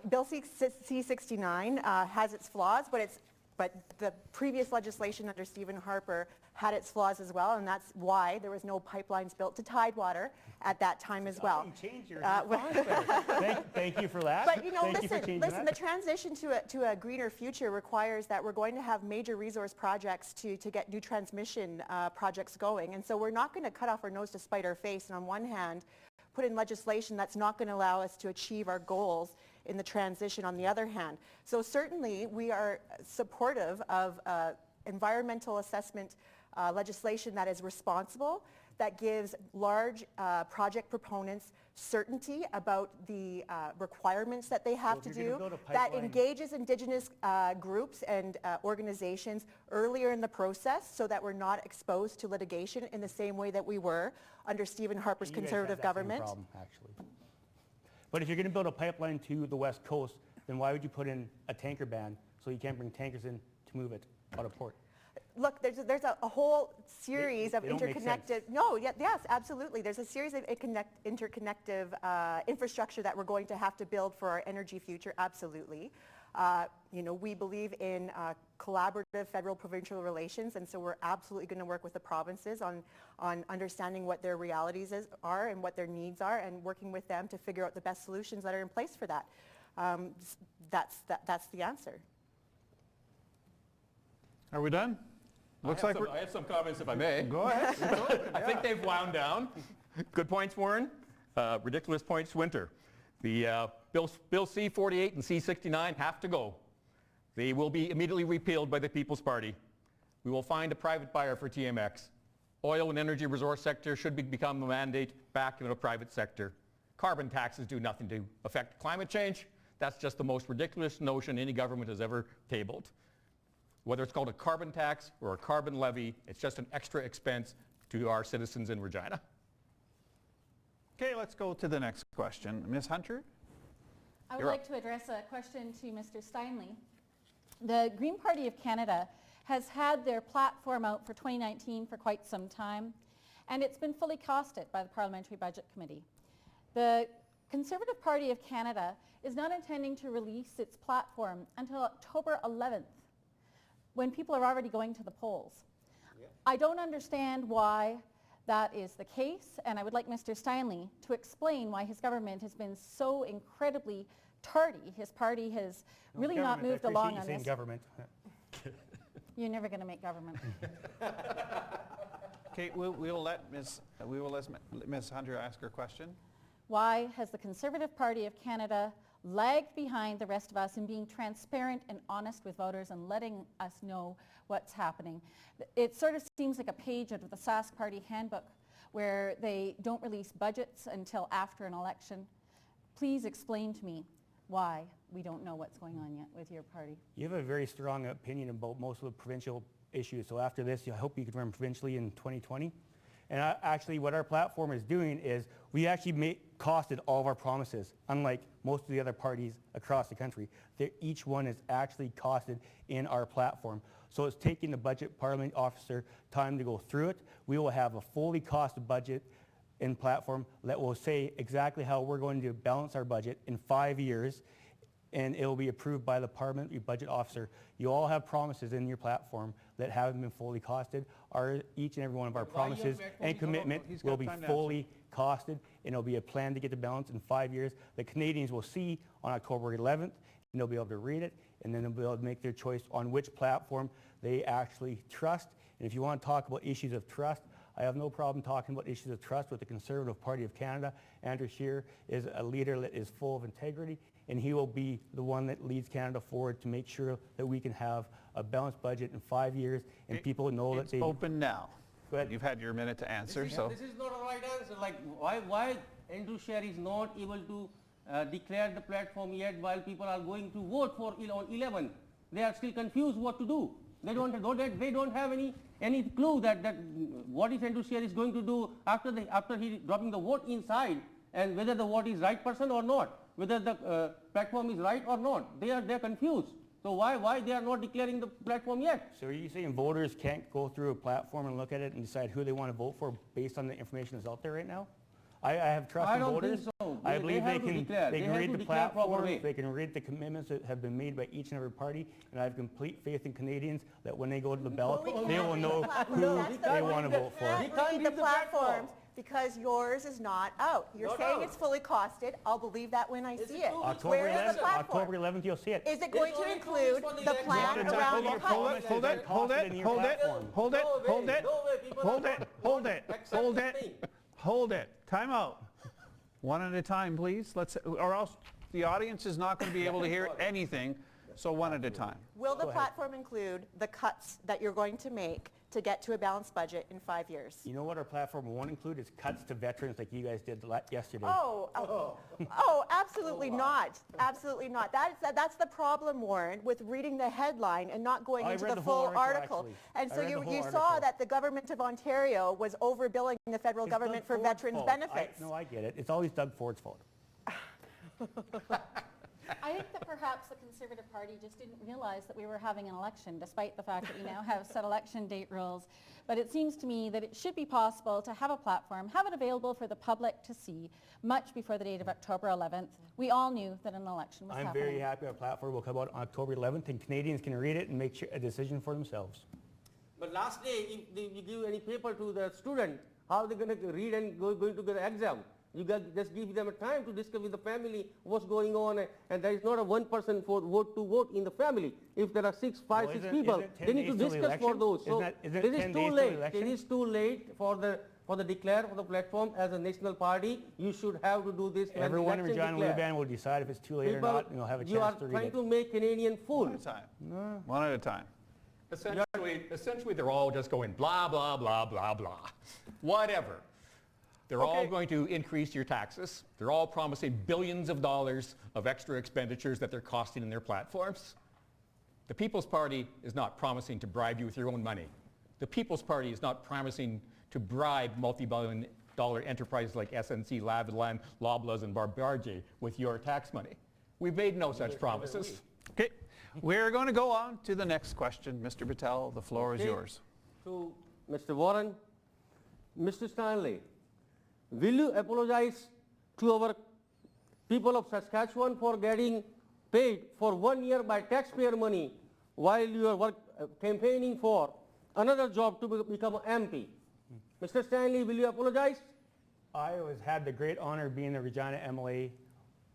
Bill C-69 has its flaws, but the previous legislation under Stephen Harper had its flaws as well, and that's why there was no pipelines built to Tidewater at that time as well. Thank you for that. But you know, Thank you for changing listen, the that. transition to a greener future requires that we're going to have major resource projects to get new transmission projects going, and so we're not going to cut off our nose to spite our face, and on one hand, put in legislation that's not going to allow us to achieve our goals in the transition on the other hand. So certainly we are supportive of environmental assessment legislation that is responsible, that gives large project proponents certainty about the requirements that they have to do, that engages Indigenous groups and organizations earlier in the process so that we're not exposed to litigation in the same way that we were under Stephen Harper's Conservative government. Problem, actually. But if you're going to build a pipeline to the West Coast, then why would you put in a tanker ban so you can't bring tankers in to move it out of port? Look, there's a whole series of interconnected. No, yes, absolutely. There's a series of interconnective infrastructure that we're going to have to build for our energy future. Absolutely. You know, we believe in collaborative federal-provincial relations, and so we're absolutely going to work with the provinces on understanding what their realities are and what their needs are, and working with them to figure out the best solutions that are in place for that. That's the answer. Are we done? Looks like I have some comments, if I may. Go ahead. I think they've wound down. Good points, Warren. Ridiculous points, Winter. The Bill C-48 and C-69 have to go. They will be immediately repealed by the People's Party. We will find a private buyer for TMX. Oil and energy resource sector should become a mandate back in the private sector. Carbon taxes do nothing to affect climate change. That's just the most ridiculous notion any government has ever tabled. Whether it's called a carbon tax or a carbon levy, it's just an extra expense to our citizens in Regina. Okay, let's go to the next question. Ms. Hunter? I would like to address a question to Mr. Steinle. The Green Party of Canada has had their platform out for 2019 for quite some time, and it's been fully costed by the Parliamentary Budget Committee. The Conservative Party of Canada is not intending to release its platform until October 11th, when people are already going to the polls. Yeah. I don't understand why that is the case, and I would like Mr. Steinle to explain why his government has been so incredibly tardy. His party has really not moved along on this. Government. You're never going to make government. Okay, we will let Ms. Hunter ask her question. Why has the Conservative Party of Canada lagged behind the rest of us in being transparent and honest with voters and letting us know what's happening? It sort of seems like a page out of the Sask Party handbook where they don't release budgets until after an election. Please explain to me why we don't know what's going on yet with your party. You have a very strong opinion about most of the provincial issues, so after this, I hope you can run provincially in 2020. And actually, what our platform is doing is we actually costed all of our promises, unlike most of the other parties across the country. Each one is actually costed in our platform. So it's taking the budget parliament officer time to go through it. We will have a fully costed budget in platform that will say exactly how we're going to balance our budget in 5 years, and it will be approved by the parliamentary budget officer. You all have promises in your platform that haven't been fully costed. Each and every one of our promises and commitment will be fully costed, and it'll be a plan to get the balance in 5 years. The Canadians will see on October 11th, and they'll be able to read it, and then they'll be able to make their choice on which platform they actually trust. And if you want to talk about issues of trust, I have no problem talking about issues of trust with the Conservative Party of Canada. Andrew Scheer is a leader that is full of integrity, and he will be the one that leads Canada forward to make sure that we can have a balanced budget in 5 years, and people know that they... It's open now. Go ahead. You've had your minute to answer, This is not a right answer. Like, why Andrew Scheer is not able to declare the platform yet while people are going to vote for on 11? They are still confused what to do. They don't have any clue that what is Andrew Scheer is going to do after he dropping the vote inside, and whether the vote is right person or not, whether the platform is right or not. They're confused. So why they are not declaring the platform yet? So are you saying voters can't go through a platform and look at it and decide who they want to vote for based on the information that's out there right now? I have trust I in don't voters. think so. I They believe have to declare. they They can have read to the declare properly. platforms, they can read the commitments that have been made by each and every party, and I have complete faith in Canadians that when they go to the ballot, they will know who they want to vote for. They can't Read read the the platform. platforms because yours is not out. You're Not saying out. it's fully costed. I'll believe that when I see it. true? October Where is the 11th, platform? October 11th, you'll see it. Is it going to only include for the the election. plan Hold it, around the hold it, cuts? hold it, hold it. Time out. One at a time, please. Or else the audience is not going to be able to hear anything. So one at a time. Will the platform include the cuts that you're going to make to get to a balanced budget in 5 years? You know what our platform won't include is cuts to veterans like you guys did yesterday. Oh, absolutely not. Absolutely not. That's the problem, Warren, with reading the headline and not going I into read the the whole full article, article. actually. And I so read the whole you saw article. that the government of Ontario was overbilling the federal It's government Doug for Ford's veterans fault. benefits. No, I get it. It's always Doug Ford's fault. I think that perhaps the Conservative Party just didn't realize that we were having an election, despite the fact that we now have set election date rules. But it seems to me that it should be possible to have a platform, have it available for the public to see much before the date of October 11th. We all knew that an election was I'm happening. very happy our platform will come out on October 11th and Canadians can read it and make a decision for themselves. But last day, if you give any paper to the student, how are they going to read and going to get an exam? You just give them a time to discuss with the family what's going on, and there is not a one person for vote to vote in the family. If there are six people, isn't 10 they need to days till discuss for election? those. So Isn't it this is 10 too days till late. election? It is too late for the declare for the platform as a national party. You should have to do this. when Everyone in election Regina declared. Luban will decide if it's too late or People, not, and they'll have a you are chance to read trying it. to make Canadian One at a fools. time. One at a time. Essentially, they're all just going blah, blah, blah, blah, blah. Whatever. They're all going to increase your taxes. They're all promising billions of dollars of extra expenditures that they're costing in their platforms. The People's Party is not promising to bribe you with your own money. The People's Party is not promising to bribe multi-billion-dollar enterprises like SNC, Lavalin, Loblaws, and Bombardier with your tax money. We've made no such promises. Okay. We're going to go on to the next question. Mr. Patel, the floor is Okay. yours. To Mr. Warren, Mr. Stanley, will you apologize to our people of Saskatchewan for getting paid for 1 year by taxpayer money while you are campaigning for another job to become an MP? Mr. Stanley, will you apologize? I had the great honor of being the Regina MLA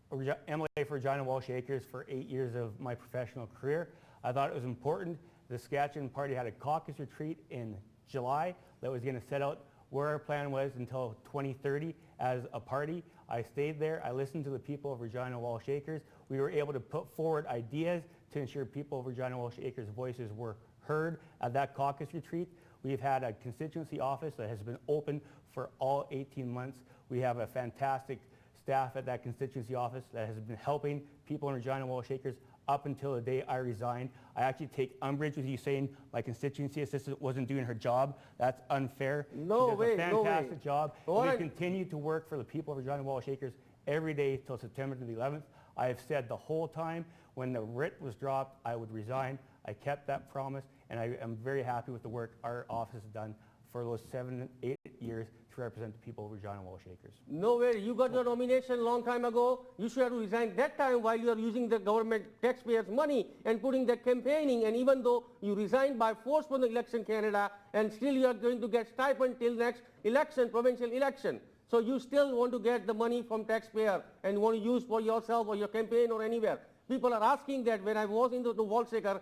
for Regina Walsh Acres for 8 years of my professional career. I thought it was important. The Saskatchewan Party had a caucus retreat in July that was going to set out where our plan was until 2030 as a party. I stayed there. I listened to the people of Regina Walsh Acres. We were able to put forward ideas to ensure people of Regina Walsh Acres' voices were heard at that caucus retreat. We've had a constituency office that has been open for all 18 months. We have a fantastic staff at that constituency office that has been helping people in Regina Walsh Acres up until the day I resigned. I actually take umbrage with you saying my constituency assistant wasn't doing her job. That's unfair. No She way, does a no way. fantastic job. All We right. continue to work for the people of Regina Walsh Acres every day till September the 11th. I have said the whole time when the writ was dropped, I would resign. I kept that promise, and I am very happy with the work our office has done for those 7, 8 years to represent the people of Regina Walsh Acres. No way. You got your nomination long time ago. You should have resigned that time while you are using the government taxpayers' money and putting the campaigning. And even though you resigned by force from the election Canada, and still you are going to get stipend till next election, provincial election. So you still want to get the money from taxpayer and want to use for yourself or your campaign or anywhere. People are asking that. When I was in the Walsh Acre,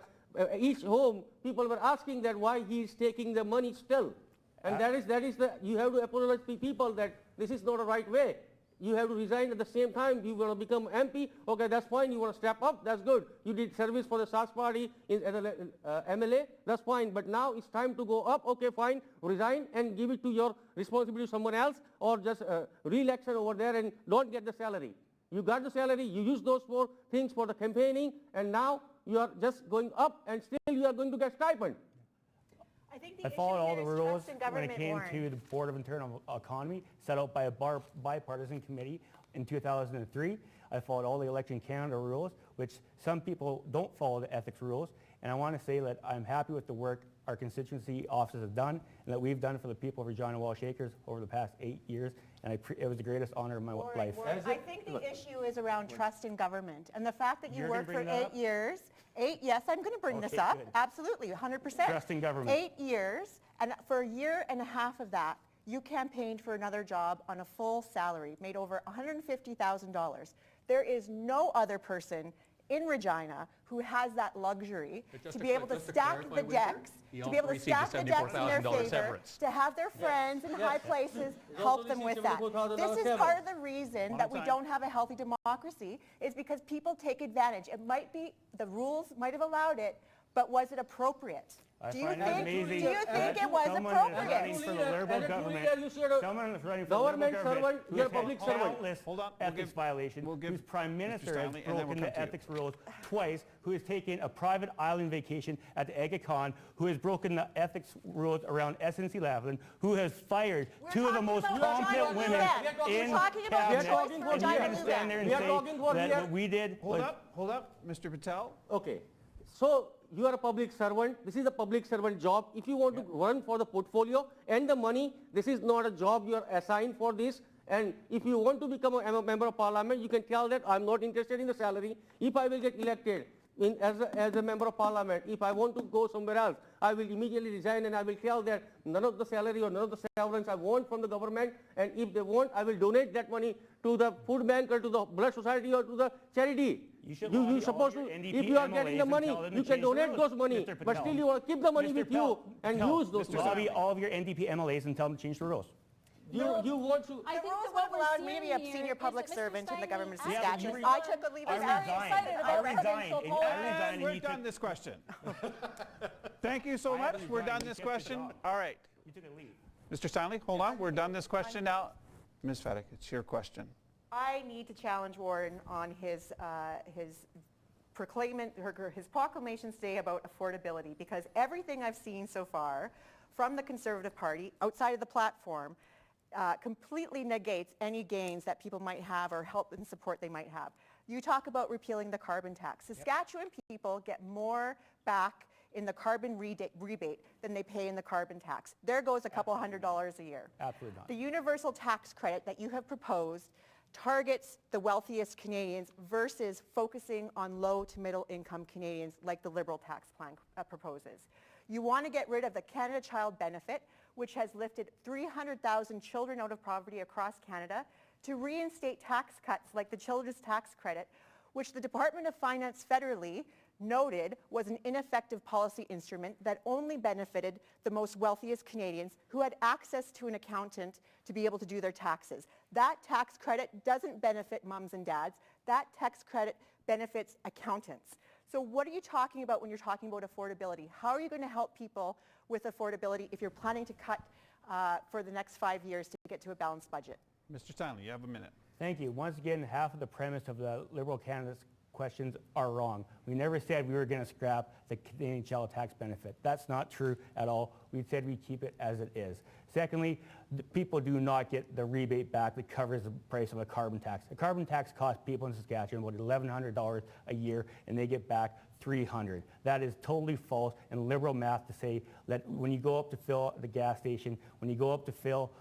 each home, people were asking that why he is taking the money still. And you have to apologize to people that this is not a right way. You have to resign at the same time. You want to become MP, okay, that's fine. You want to step up, that's good. You did service for the Sask Party as an MLA, that's fine. But now it's time to go up, okay, fine, resign and give it to your responsibility to someone else, or just re-election over there and don't get the salary. You got the salary, you use those 4 things for the campaigning, and now you are just going up and still you are going to get stipend. I think the I followed all the issue here is rules trust in when it government, came Warren. to the Board of Internal Economy set out by a bipartisan committee in 2003. I followed all the Election Canada rules, which some people don't follow the ethics rules. And I want to say that I'm happy with the work our constituency offices have done and that we've done for the people of Regina Walsh Acres over the past 8 years. And it was the greatest honor of my life. Warren, I think the issue is around trust in government. And the fact that you You're gonna worked for bring that 8 up? years, yes, I'm going to bring this Okay, up. good. Absolutely, 100%. Trust in government. 8 years, and for a year and a half of that, you campaigned for another job on a full salary, made over $150,000. There is no other person in Regina who has that luxury to be able to stack the decks, to be able to stack the decks in their favor, to have their friends in high places help them with that. This is part of the reason that we don't have a healthy democracy, is because people take advantage. It might be, the rules might have allowed it, but was it appropriate? Do you think it was appropriate? For the Liberal government, someone that's running for the Liberal Government government servant, who you're has a public had servant. countless Hold on, ethics violations, whose Prime Minister has Stanley, and then we'll broken come the to you. ethics rules twice, who has taken a private island vacation at the Aga Khan, who has broken the ethics rules around SNC-Lavalin, who has fired two of the most competent women in cabinet, and you're going to stand there and say that what we did was... Hold up, Mr. Patel. Okay, so you are a public servant. This is a public servant job. If you want to run for the portfolio and the money, this is not a job you are assigned for this. And if you want to become a member of parliament, you can tell that I'm not interested in the salary. If I will get elected as a member of parliament, if I want to go somewhere else, I will immediately resign and I will tell that none of the salary or none of the severance I want from the government, and if they want, I will donate that money to the food bank or to the blood society or to the charity. You supposed to, if you are getting the money, you can donate those money, but still you want to keep the money with you and use those money. Lobby all of your NDP MLAs and tell them to change the rules. You want to... I think The rules that what would allow we're me to be seeing a here senior is public that Mr. servant in the Stanley government of asked Saskatchewan. you I took a leave of absence. about presidential polls. And we're done this question. Thank you so much. We're done this question. All right. You took a leave. Mr. Stanley, hold on. We're done this question now. Ms. Fedek, it's your question. I need to challenge Warren on his proclamation today about affordability, because everything I've seen so far from the Conservative Party outside of the platform completely negates any gains that people might have or help and support they might have. You talk about repealing the carbon tax. Saskatchewan people get more back in the carbon rebate than they pay in the carbon tax. There goes a couple $100 a year. Absolutely not. The universal tax credit that you have proposed targets the wealthiest Canadians versus focusing on low to middle income Canadians like the Liberal tax plan proposes. You want to get rid of the Canada Child Benefit, which has lifted 300,000 children out of poverty across Canada, to reinstate tax cuts like the Children's Tax Credit, which the Department of Finance federally noted was an ineffective policy instrument that only benefited the most wealthiest Canadians who had access to an accountant to be able to do their taxes. That tax credit doesn't benefit mums and dads. That tax credit benefits accountants. So what are you talking about when you're talking about affordability? How are you going to help people with affordability if you're planning to cut for the next 5 years to get to a balanced budget? Mr. Stanley, you have a minute. Thank you. Once again, half of the premise of the Liberal candidates' questions are wrong. We never said we were going to scrap the Canadian Child Tax Benefit. That's not true at all. We said we keep it as it is. Secondly, people do not get the rebate back that covers the price of a carbon tax. A carbon tax costs people in Saskatchewan about $1,100 a year, and they get back $300. That is totally false and Liberal math to say that when you go up to fill at the gas station, when you go up to fill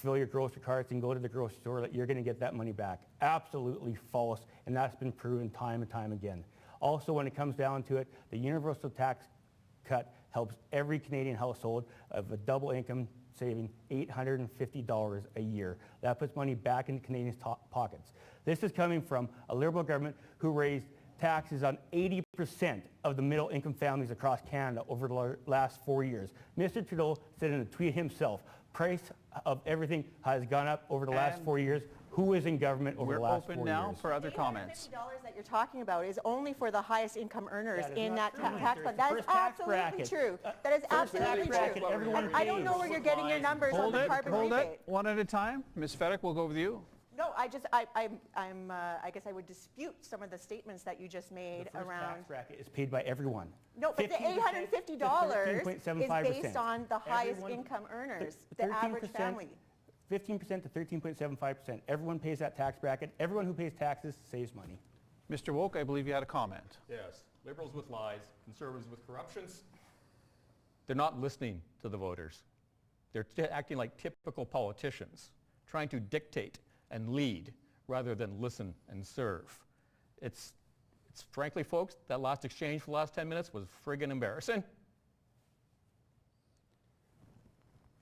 your grocery carts and go to the grocery store, that you're going to get that money back. Absolutely false, and that's been proven time and time again. Also, when it comes down to it, the universal tax cut helps every Canadian household of a double income saving $850 a year. That puts money back in Canadians' pockets. This is coming from a Liberal government who raised taxes on 80% of the middle income families across Canada over the last 4 years. Mr. Trudeau said in a tweet himself, price of everything has gone up over the last 4 years. Who is in government over the last 4 years? We're open now for other comments. $850 that you're talking about is only for the highest income earners That is in not that true. tax fund. That is First tax absolutely bracket. true. That is absolutely bracket, everyone true. I don't know pays. where you're getting your numbers on the carbon Hold rebate. it, one at a time. Ms. Fedek, we'll go with you. No, I guess I would dispute some of the statements that you just made The first around. tax bracket is paid by everyone. No, but the 15% to $850 is 13.75%. based on the highest Everyone- income earners, Thir- the average 13% family. 15% to 13.75%. Everyone pays that tax bracket. Everyone who pays taxes saves money. Mr. Woke, I believe you had a comment. Yes, liberals with lies, conservatives with corruptions. They're not listening to the voters. They're acting like typical politicians, trying to dictate and lead rather than listen and serve. It's frankly, folks, that last exchange for the last 10 minutes was friggin' embarrassing.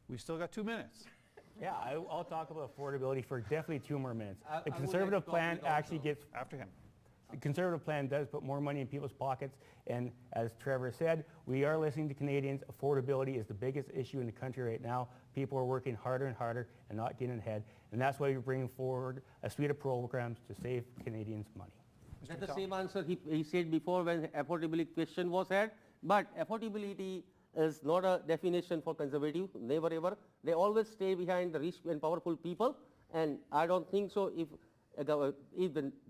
We still got 2 minutes. Yeah, I'll talk about affordability for definitely 2 more minutes. I The would conservative like to plan comment actually also. gets, After him. the conservative plan does put more money in people's pockets, and as Trevor said, we are listening to Canadians. Affordability is the biggest issue in the country right now. People are working harder and harder and not getting ahead, and that's why we're bringing forward a suite of programs to save Canadians money. That's the same answer he said before when affordability question was had. But affordability is not a definition for conservative, never ever. They always stay behind the rich and powerful people, and I don't think so. If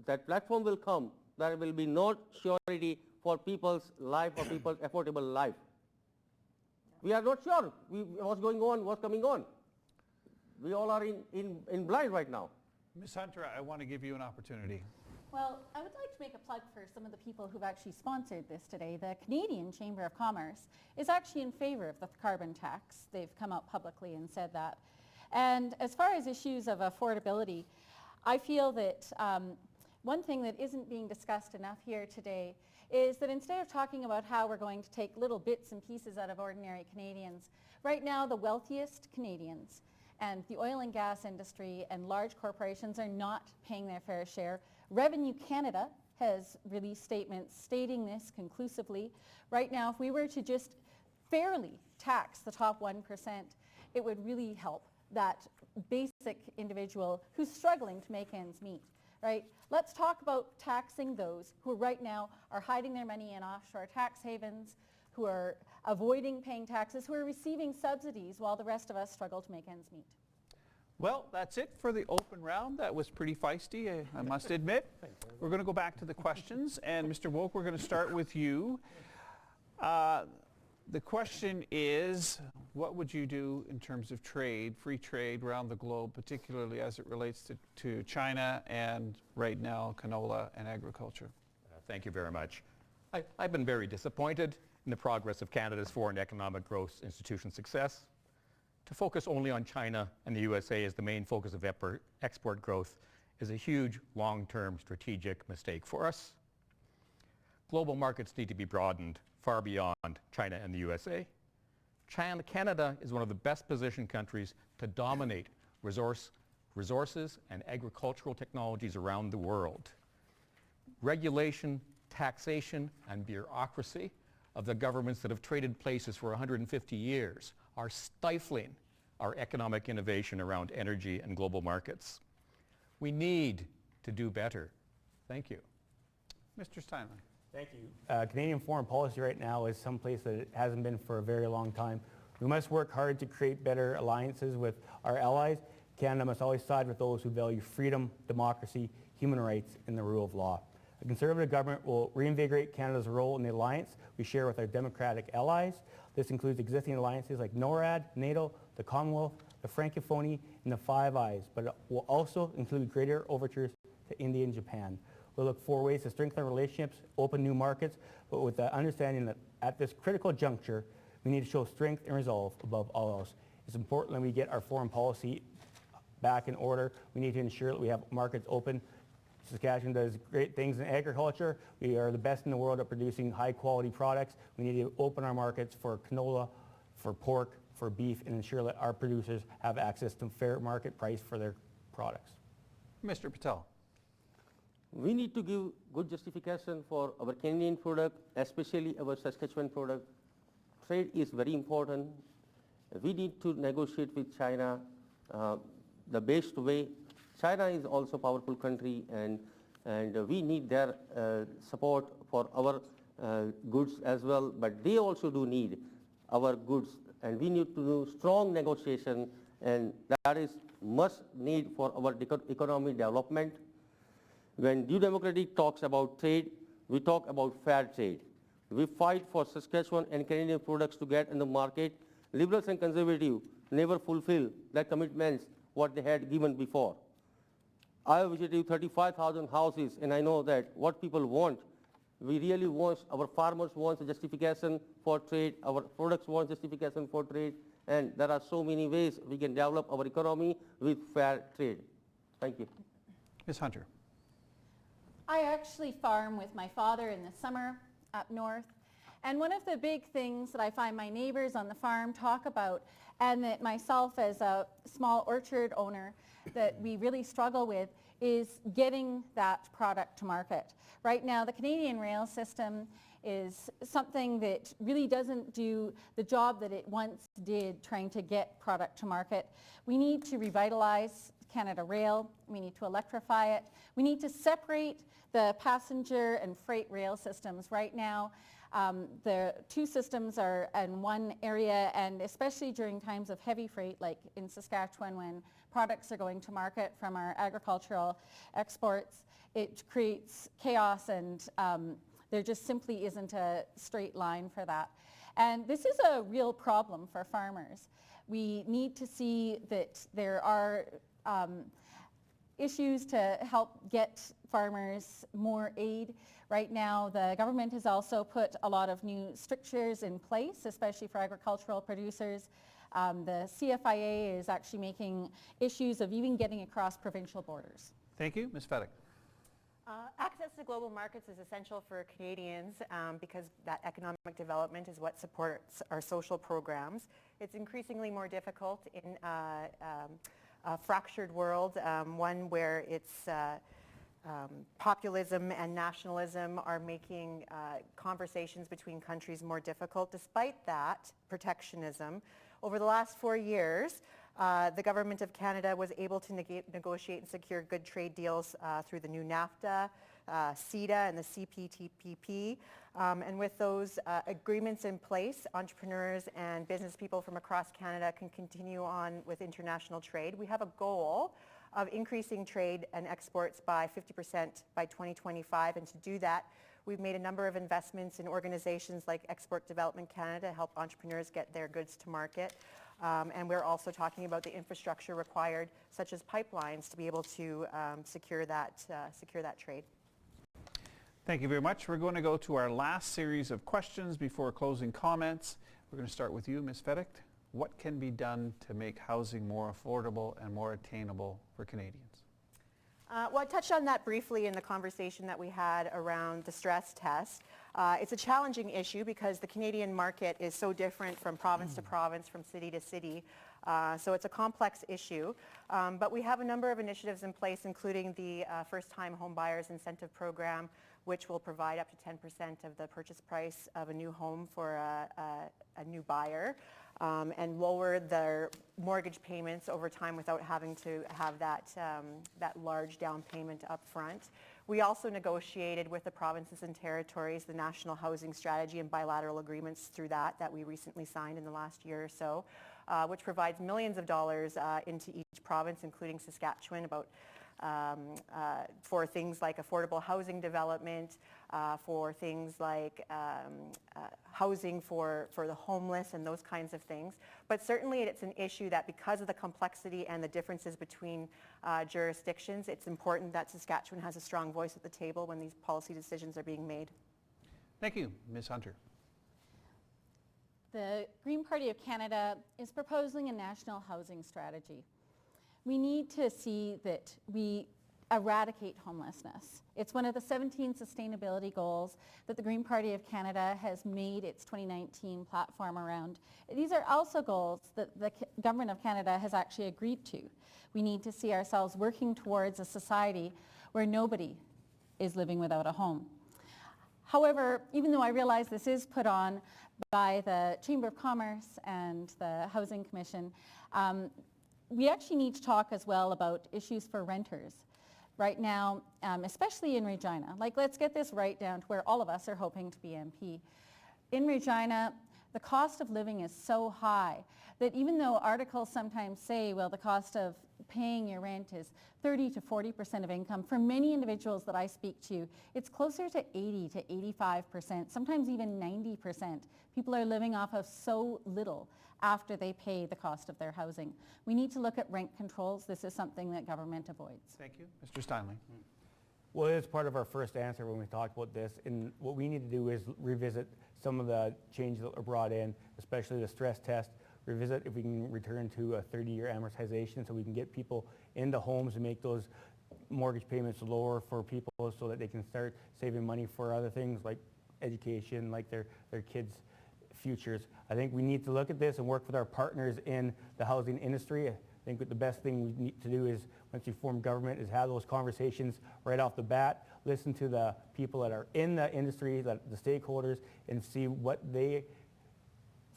that platform will come, there will be no surety for people's life or people's affordable life. We are not sure what's going on, what's coming on. We all are in blind right now. Ms. Hunter, I want to give you an opportunity. Well, I would like to make a plug for some of the people who've actually sponsored this today. The Canadian Chamber of Commerce is actually in favor of the carbon tax. They've come out publicly and said that. And as far as issues of affordability, I feel that one thing that isn't being discussed enough here today is that instead of talking about how we're going to take little bits and pieces out of ordinary Canadians, right now the wealthiest Canadians and the oil and gas industry and large corporations are not paying their fair share. Revenue Canada has released statements stating this conclusively. Right now, if we were to just fairly tax the top 1%, it would really help that basic individual who's struggling to make ends meet, right? Let's talk about taxing those who right now are hiding their money in offshore tax havens, who are avoiding paying taxes, who are receiving subsidies while the rest of us struggle to make ends meet. Well, that's it for the open round. That was pretty feisty, I must admit. We're going to go back to the questions. And Mr. Woke, we're going to start with you. The question is, what would you do in terms of trade, free trade around the globe, particularly as it relates to China and right now canola and agriculture? Thank you very much. I've been very disappointed in the progress of Canada's foreign economic growth institution success. To focus only on China and the USA as the main focus of export growth is a huge long-term strategic mistake for us. Global markets need to be broadened far beyond China and the USA. Canada is one of the best positioned countries to dominate resources and agricultural technologies around the world. Regulation, taxation, and bureaucracy of the governments that have traded places for 150 years are stifling our economic innovation around energy and global markets. We need to do better. Thank you. Mr. Steinle. Thank you. Canadian foreign policy right now is someplace that it hasn't been for a very long time. We must work hard to create better alliances with our allies. Canada must always side with those who value freedom, democracy, human rights, and the rule of law. A Conservative government will reinvigorate Canada's role in the alliance we share with our democratic allies. This includes existing alliances like NORAD, NATO, the Commonwealth, the Francophonie, and the Five Eyes, but it will also include greater overtures to India and Japan. We'll look for ways to strengthen our relationships, open new markets, but with the understanding that at this critical juncture, we need to show strength and resolve above all else. It's important that we get our foreign policy back in order. We need to ensure that we have markets open. Saskatchewan does great things in agriculture. We are the best in the world at producing high quality products. We need to open our markets for canola, for pork, for beef, and ensure that our producers have access to fair market price for their products. Mr. Patel. We need to give good justification for our Canadian product, especially our Saskatchewan product. Trade is very important. We need to negotiate with China the best way. China is also a powerful country, and we need their support for our goods as well, but they also do need our goods, and we need to do strong negotiation and that is must need for our economy development. When New Democratic talks about trade, we talk about fair trade. We fight for Saskatchewan and Canadian products to get in the market. Liberals and conservatives never fulfill their commitments what they had given before. I have visited 35,000 houses, and I know that what people want, we really want, our farmers want a justification for trade, our products want justification for trade, and there are so many ways we can develop our economy with fair trade. Thank you. Ms. Hunter. I actually farm with my father in the summer up north. And one of the big things that I find my neighbors on the farm talk about, and that myself as a small orchard owner, that we really struggle with, is getting that product to market. Right now, the Canadian rail system is something that really doesn't do the job that it once did trying to get product to market. We need to revitalize Canada Rail. We need to electrify it. We need to separate the passenger and freight rail systems. Right now, the two systems are in one area, and especially during times of heavy freight, like in Saskatchewan when products are going to market from our agricultural exports, it creates chaos, and there just simply isn't a straight line for that. And this is a real problem for farmers. We need to see that there are issues to help get farmers more aid. Right now, the government has also put a lot of new strictures in place, especially for agricultural producers. The CFIA is actually making issues of even getting across provincial borders. Thank you. Ms. Fedek. Access to global markets is essential for Canadians because that economic development is what supports our social programs. It's increasingly more difficult in a fractured world, one where it's populism and nationalism are making conversations between countries more difficult. Despite that protectionism, over the last 4 years, the Government of Canada was able to negotiate and secure good trade deals through the new NAFTA, CETA, and the CPTPP. And with those agreements in place, entrepreneurs and business people from across Canada can continue on with international trade. We have a goal of increasing trade and exports by 50% by 2025, and to do that, we've made a number of investments in organizations like Export Development Canada to help entrepreneurs get their goods to market. And we're also talking about the infrastructure required, such as pipelines, to be able to secure that trade. Thank you very much. We're going to go to our last series of questions before closing comments. We're going to start with you, Ms. Fedek. What can be done to make housing more affordable and more attainable for Canadians? Well, I touched on that briefly in the conversation that we had around the stress test. It's a challenging issue because the Canadian market is so different from province to province, from city to city. So it's a complex issue. But we have a number of initiatives in place, including the First-Time Home Buyers Incentive Program, which will provide up to 10% of the purchase price of a new home for a new buyer, and lower their mortgage payments over time without having to have that large down payment up front. We also negotiated with the provinces and territories the National Housing Strategy and bilateral agreements through that we recently signed in the last year or so, which provides millions of dollars into each province, including Saskatchewan, about for things like affordable housing development, for things like housing for the homeless and those kinds of things. But certainly it's an issue that, because of the complexity and the differences between jurisdictions, it's important that Saskatchewan has a strong voice at the table when these policy decisions are being made. Thank you. Ms. Hunter. The Green Party of Canada is proposing a national housing strategy. We need to see that we eradicate homelessness. It's one of the 17 sustainability goals that the Green Party of Canada has made its 2019 platform around. These are also goals that the Government of Canada has actually agreed to. We need to see ourselves working towards a society where nobody is living without a home. However, even though I realize this is put on by the Chamber of Commerce and the Housing Commission, we actually need to talk as well about issues for renters. Right now, especially in Regina, let's get this right down to where all of us are hoping to be MP. In Regina, The cost of living is so high that even though articles sometimes say, well, the cost of paying your rent is 30 to 40% of income, for many individuals that I speak to, it's closer to 80 to 85%, sometimes even 90%. People are living off of so little after they pay the cost of their housing. We need to look at rent controls. This is something that government avoids. Thank you. Mr. Steinley. Well, it's part of our first answer when we talked about this, and what we need to do is revisit some of the changes that were brought in, especially the stress test, revisit if we can return to a 30-year amortization so we can get people into homes and make those mortgage payments lower for people so that they can start saving money for other things like education, like their kids' futures. I think we need to look at this and work with our partners in the housing industry. I think that the best thing we need to do is, once you form government, is have those conversations right off the bat, listen to the people that are in the industry, the stakeholders, and see what they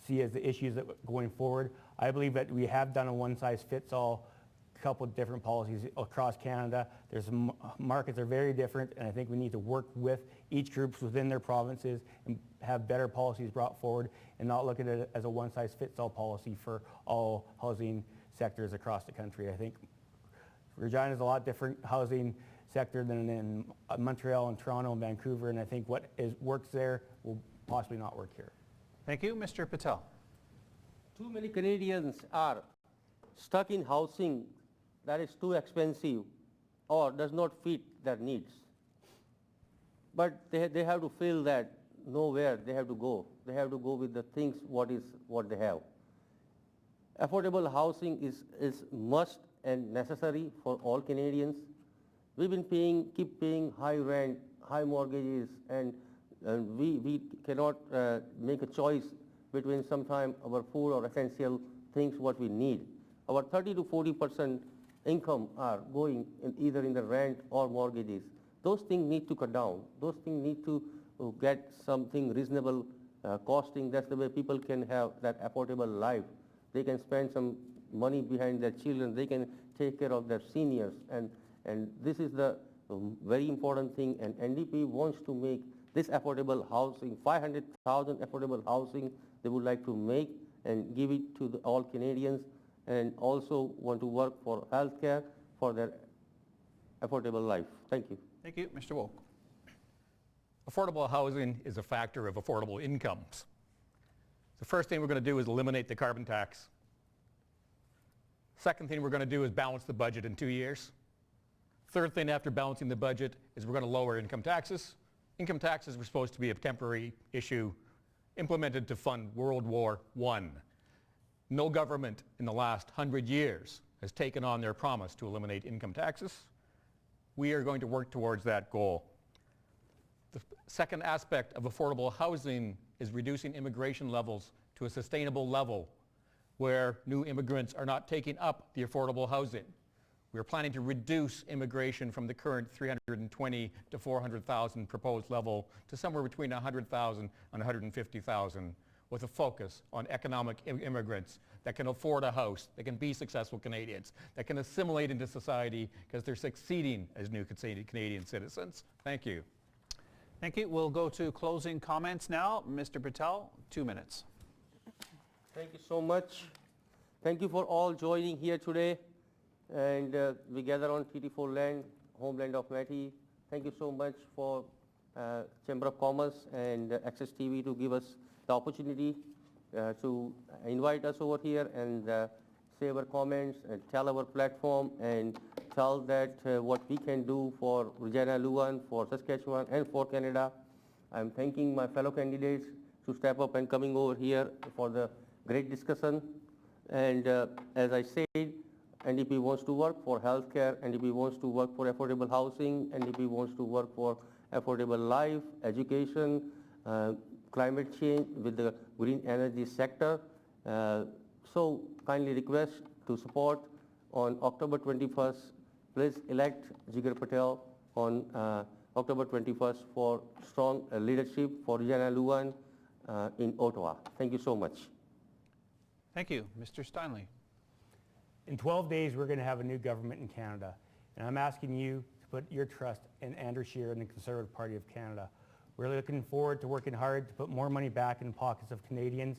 see as the issues that going forward. I believe that we have done a one-size-fits-all couple of different policies across Canada. There's markets are very different, and I think we need to work with each groups within their provinces and have better policies brought forward and not look at it as a one-size-fits-all policy for all housing sectors across the country. I think Regina is a lot different housing sector than in Montreal and Toronto and Vancouver, and I think what works there will possibly not work here. Thank you. Mr. Patel. Too many Canadians are stuck in housing that is too expensive or does not fit their needs. But they have to feel that nowhere they have to go. They have to go with the things what they have. Affordable housing is must and necessary for all Canadians. We've been keep paying high rent, high mortgages, and we cannot make a choice between sometimes our food or essential things what we need. Our 30 to 40% income are going either in the rent or mortgages. Those things need to cut down. Those things need to get something reasonable costing. That's the way people can have that affordable life. They can spend some money behind their children. They can take care of their seniors. And this is the very important thing. And NDP wants to make this affordable housing, 500,000 affordable housing they would like to make and give it to all Canadians, and also want to work for health care for their affordable life. Thank you. Thank you. Mr. Wolk. Affordable housing is a factor of affordable incomes. The first thing we're going to do is eliminate the carbon tax. Second thing we're going to do is balance the budget in 2 years. Third thing after balancing the budget is we're going to lower income taxes. Income taxes were supposed to be a temporary issue implemented to fund World War I. No government in the last 100 years has taken on their promise to eliminate income taxes. We are going to work towards that goal. The second aspect of affordable housing is reducing immigration levels to a sustainable level where new immigrants are not taking up the affordable housing. We are planning to reduce immigration from the current 320 to 400,000 proposed level to somewhere between 100,000 and 150,000, with a focus on economic immigrants that can afford a house, that can be successful Canadians, that can assimilate into society because they're succeeding as new Canadian citizens. Thank you. Thank you. We'll go to closing comments now. Mr. Patel, 2 minutes. Thank you so much. Thank you for all joining here today. And we gather on Treaty 4 land, homeland of Métis. Thank you so much for Chamber of Commerce and Access TV to give us the opportunity to invite us over here and say our comments and tell our platform and tell that what we can do for Regina Luan, for Saskatchewan, and for Canada. I'm thanking my fellow candidates to step up and coming over here for the great discussion. And as I said, NDP wants to work for healthcare, NDP wants to work for affordable housing, NDP wants to work for affordable life, education, climate change with the green energy sector. So kindly request to support on October 21st. Please elect Jigar Patel on October 21st for strong leadership for Regina Luan in Ottawa. Thank you so much. Thank you. Mr. Steinley. In 12 days, we're going to have a new government in Canada, and I'm asking you to put your trust in Andrew Scheer and the Conservative Party of Canada. We're looking forward to working hard to put more money back in the pockets of Canadians.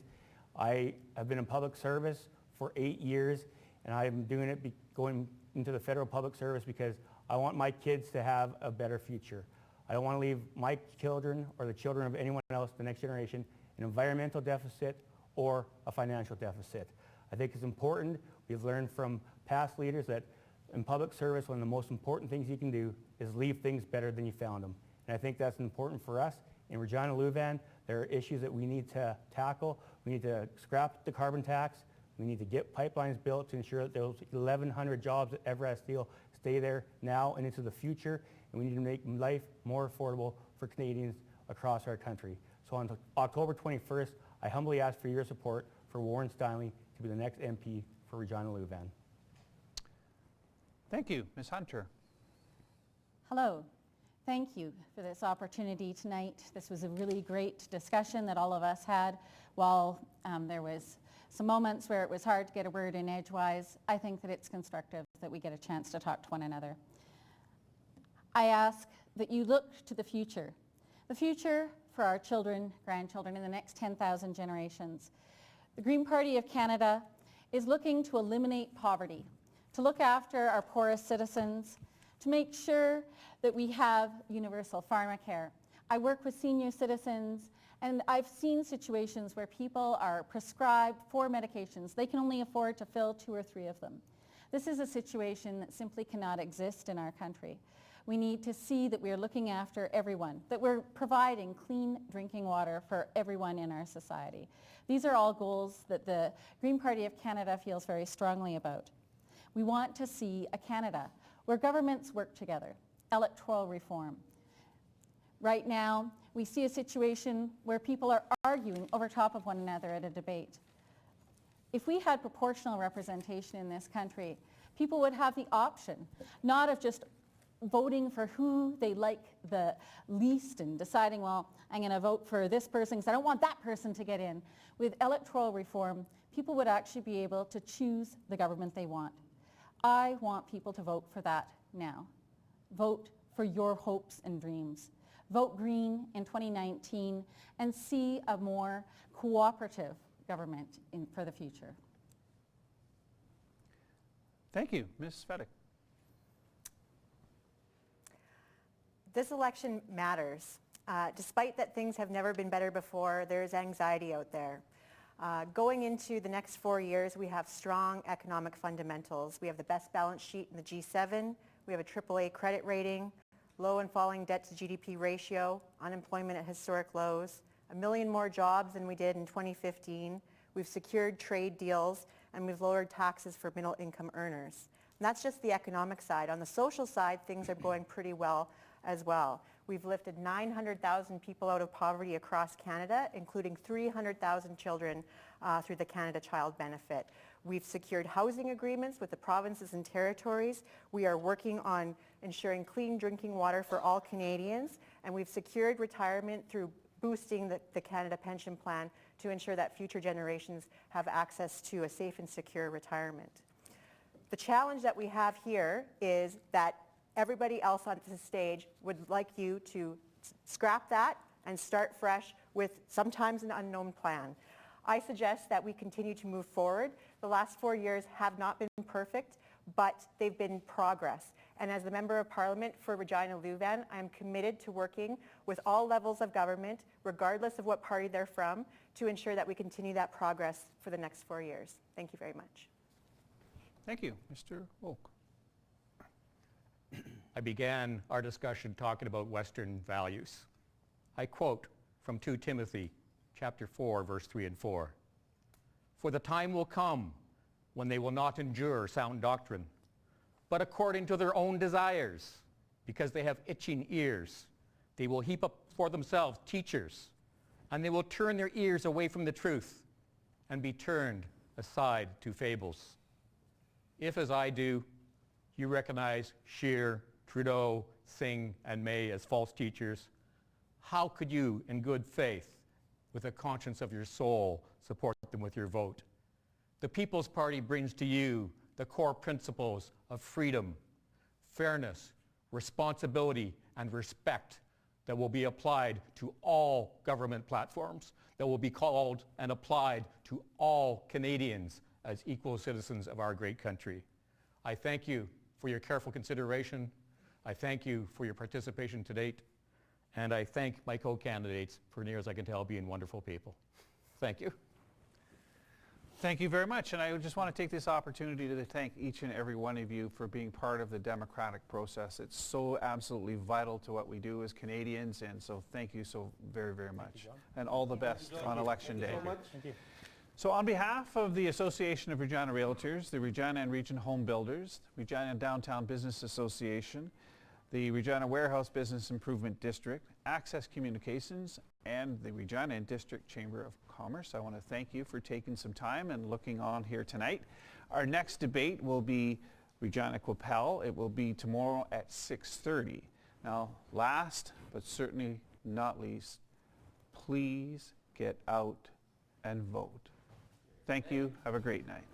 I have been in public service for 8 years, and I'm doing it going into the federal public service because I want my kids to have a better future. I don't want to leave my children or the children of anyone else, the next generation, an environmental deficit or a financial deficit. I think it's important. We've learned from past leaders that in public service, one of the most important things you can do is leave things better than you found them. And I think that's important for us. In Regina Louvain, there are issues that we need to tackle. We need to scrap the carbon tax. We need to get pipelines built to ensure that those 1,100 jobs at Everest Steel stay there now and into the future. And we need to make life more affordable for Canadians across our country. So on October 21st, I humbly ask for your support for Warren Steinle to be the next MP for Regina Louvain. Thank you. Ms. Hunter. Hello. Thank you for this opportunity tonight. This was a really great discussion that all of us had. While there was some moments where it was hard to get a word in edgewise, I think that it's constructive that we get a chance to talk to one another. I ask that you look to the future for our children, grandchildren, in the next 10,000 generations. The Green Party of Canada is looking to eliminate poverty, to look after our poorest citizens, to make sure that we have universal pharmacare. I work with senior citizens, and I've seen situations where people are prescribed 4 medications. They can only afford to fill 2 or 3 of them. This is a situation that simply cannot exist in our country. We need to see that we are looking after everyone, that we're providing clean drinking water for everyone in our society. These are all goals that the Green Party of Canada feels very strongly about. We want to see a Canada where governments work together, electoral reform. Right now, we see a situation where people are arguing over top of one another at a debate. If we had proportional representation in this country, people would have the option, not of just voting for who they like the least and deciding, well, I'm going to vote for this person because I don't want that person to get in. With electoral reform, people would actually be able to choose the government they want. I want people to vote for that now. Vote for your hopes and dreams. Vote Green in 2019 and see a more cooperative government for the future. Thank you. Ms. Fedek. This election matters. Despite that things have never been better before, there is anxiety out there. Going into the next 4 years, we have strong economic fundamentals. We have the best balance sheet in the G7. We have a AAA credit rating, low and falling debt to GDP ratio, unemployment at historic lows, 1 million more jobs than we did in 2015. We've secured trade deals, and we've lowered taxes for middle income earners. And that's just the economic side. On the social side, things are going pretty well as well. We've lifted 900,000 people out of poverty across Canada, including 300,000 children through the Canada Child Benefit. We've secured housing agreements with the provinces and territories. We are working on ensuring clean drinking water for all Canadians, and we've secured retirement through boosting the Canada Pension Plan to ensure that future generations have access to a safe and secure retirement. The challenge that we have here is that everybody else on this stage would like you to scrap that and start fresh with sometimes an unknown plan. I suggest that we continue to move forward. The last 4 years have not been perfect, but they've been progress. And as the Member of Parliament for Regina Louvain, I am committed to working with all levels of government, regardless of what party they're from, to ensure that we continue that progress for the next 4 years. Thank you very much. Thank you. Mr. Wolk. I began our discussion talking about Western values. I quote from 2 Timothy chapter 4, verse 3 and 4. For the time will come when they will not endure sound doctrine, but according to their own desires, because they have itching ears, they will heap up for themselves teachers, and they will turn their ears away from the truth and be turned aside to fables. If, as I do, you recognize Scheer, Trudeau, Singh, and May as false teachers, how could you, in good faith, with the conscience of your soul, support them with your vote? The People's Party brings to you the core principles of freedom, fairness, responsibility, and respect that will be applied to all government platforms, that will be called and applied to all Canadians as equal citizens of our great country. I thank you for your careful consideration. I thank you for your participation to date. And I thank my co-candidates for near as I can tell being wonderful people. Thank you. Thank you very much. And I just want to take this opportunity to thank each and every one of you for being part of the democratic process. It's so absolutely vital to what we do as Canadians. And so thank you so very, very much. And all the best on Election Day. Thank you. So on behalf of the Association of Regina Realtors, the Regina and Region Home Builders, Regina Downtown Business Association, the Regina Warehouse Business Improvement District, Access Communications, and the Regina and District Chamber of Commerce, I want to thank you for taking some time and looking on here tonight. Our next debate will be Regina Qu'Appelle. It will be tomorrow at 6:30. Now, last but certainly not least, please get out and vote. Thank you. Have a great night.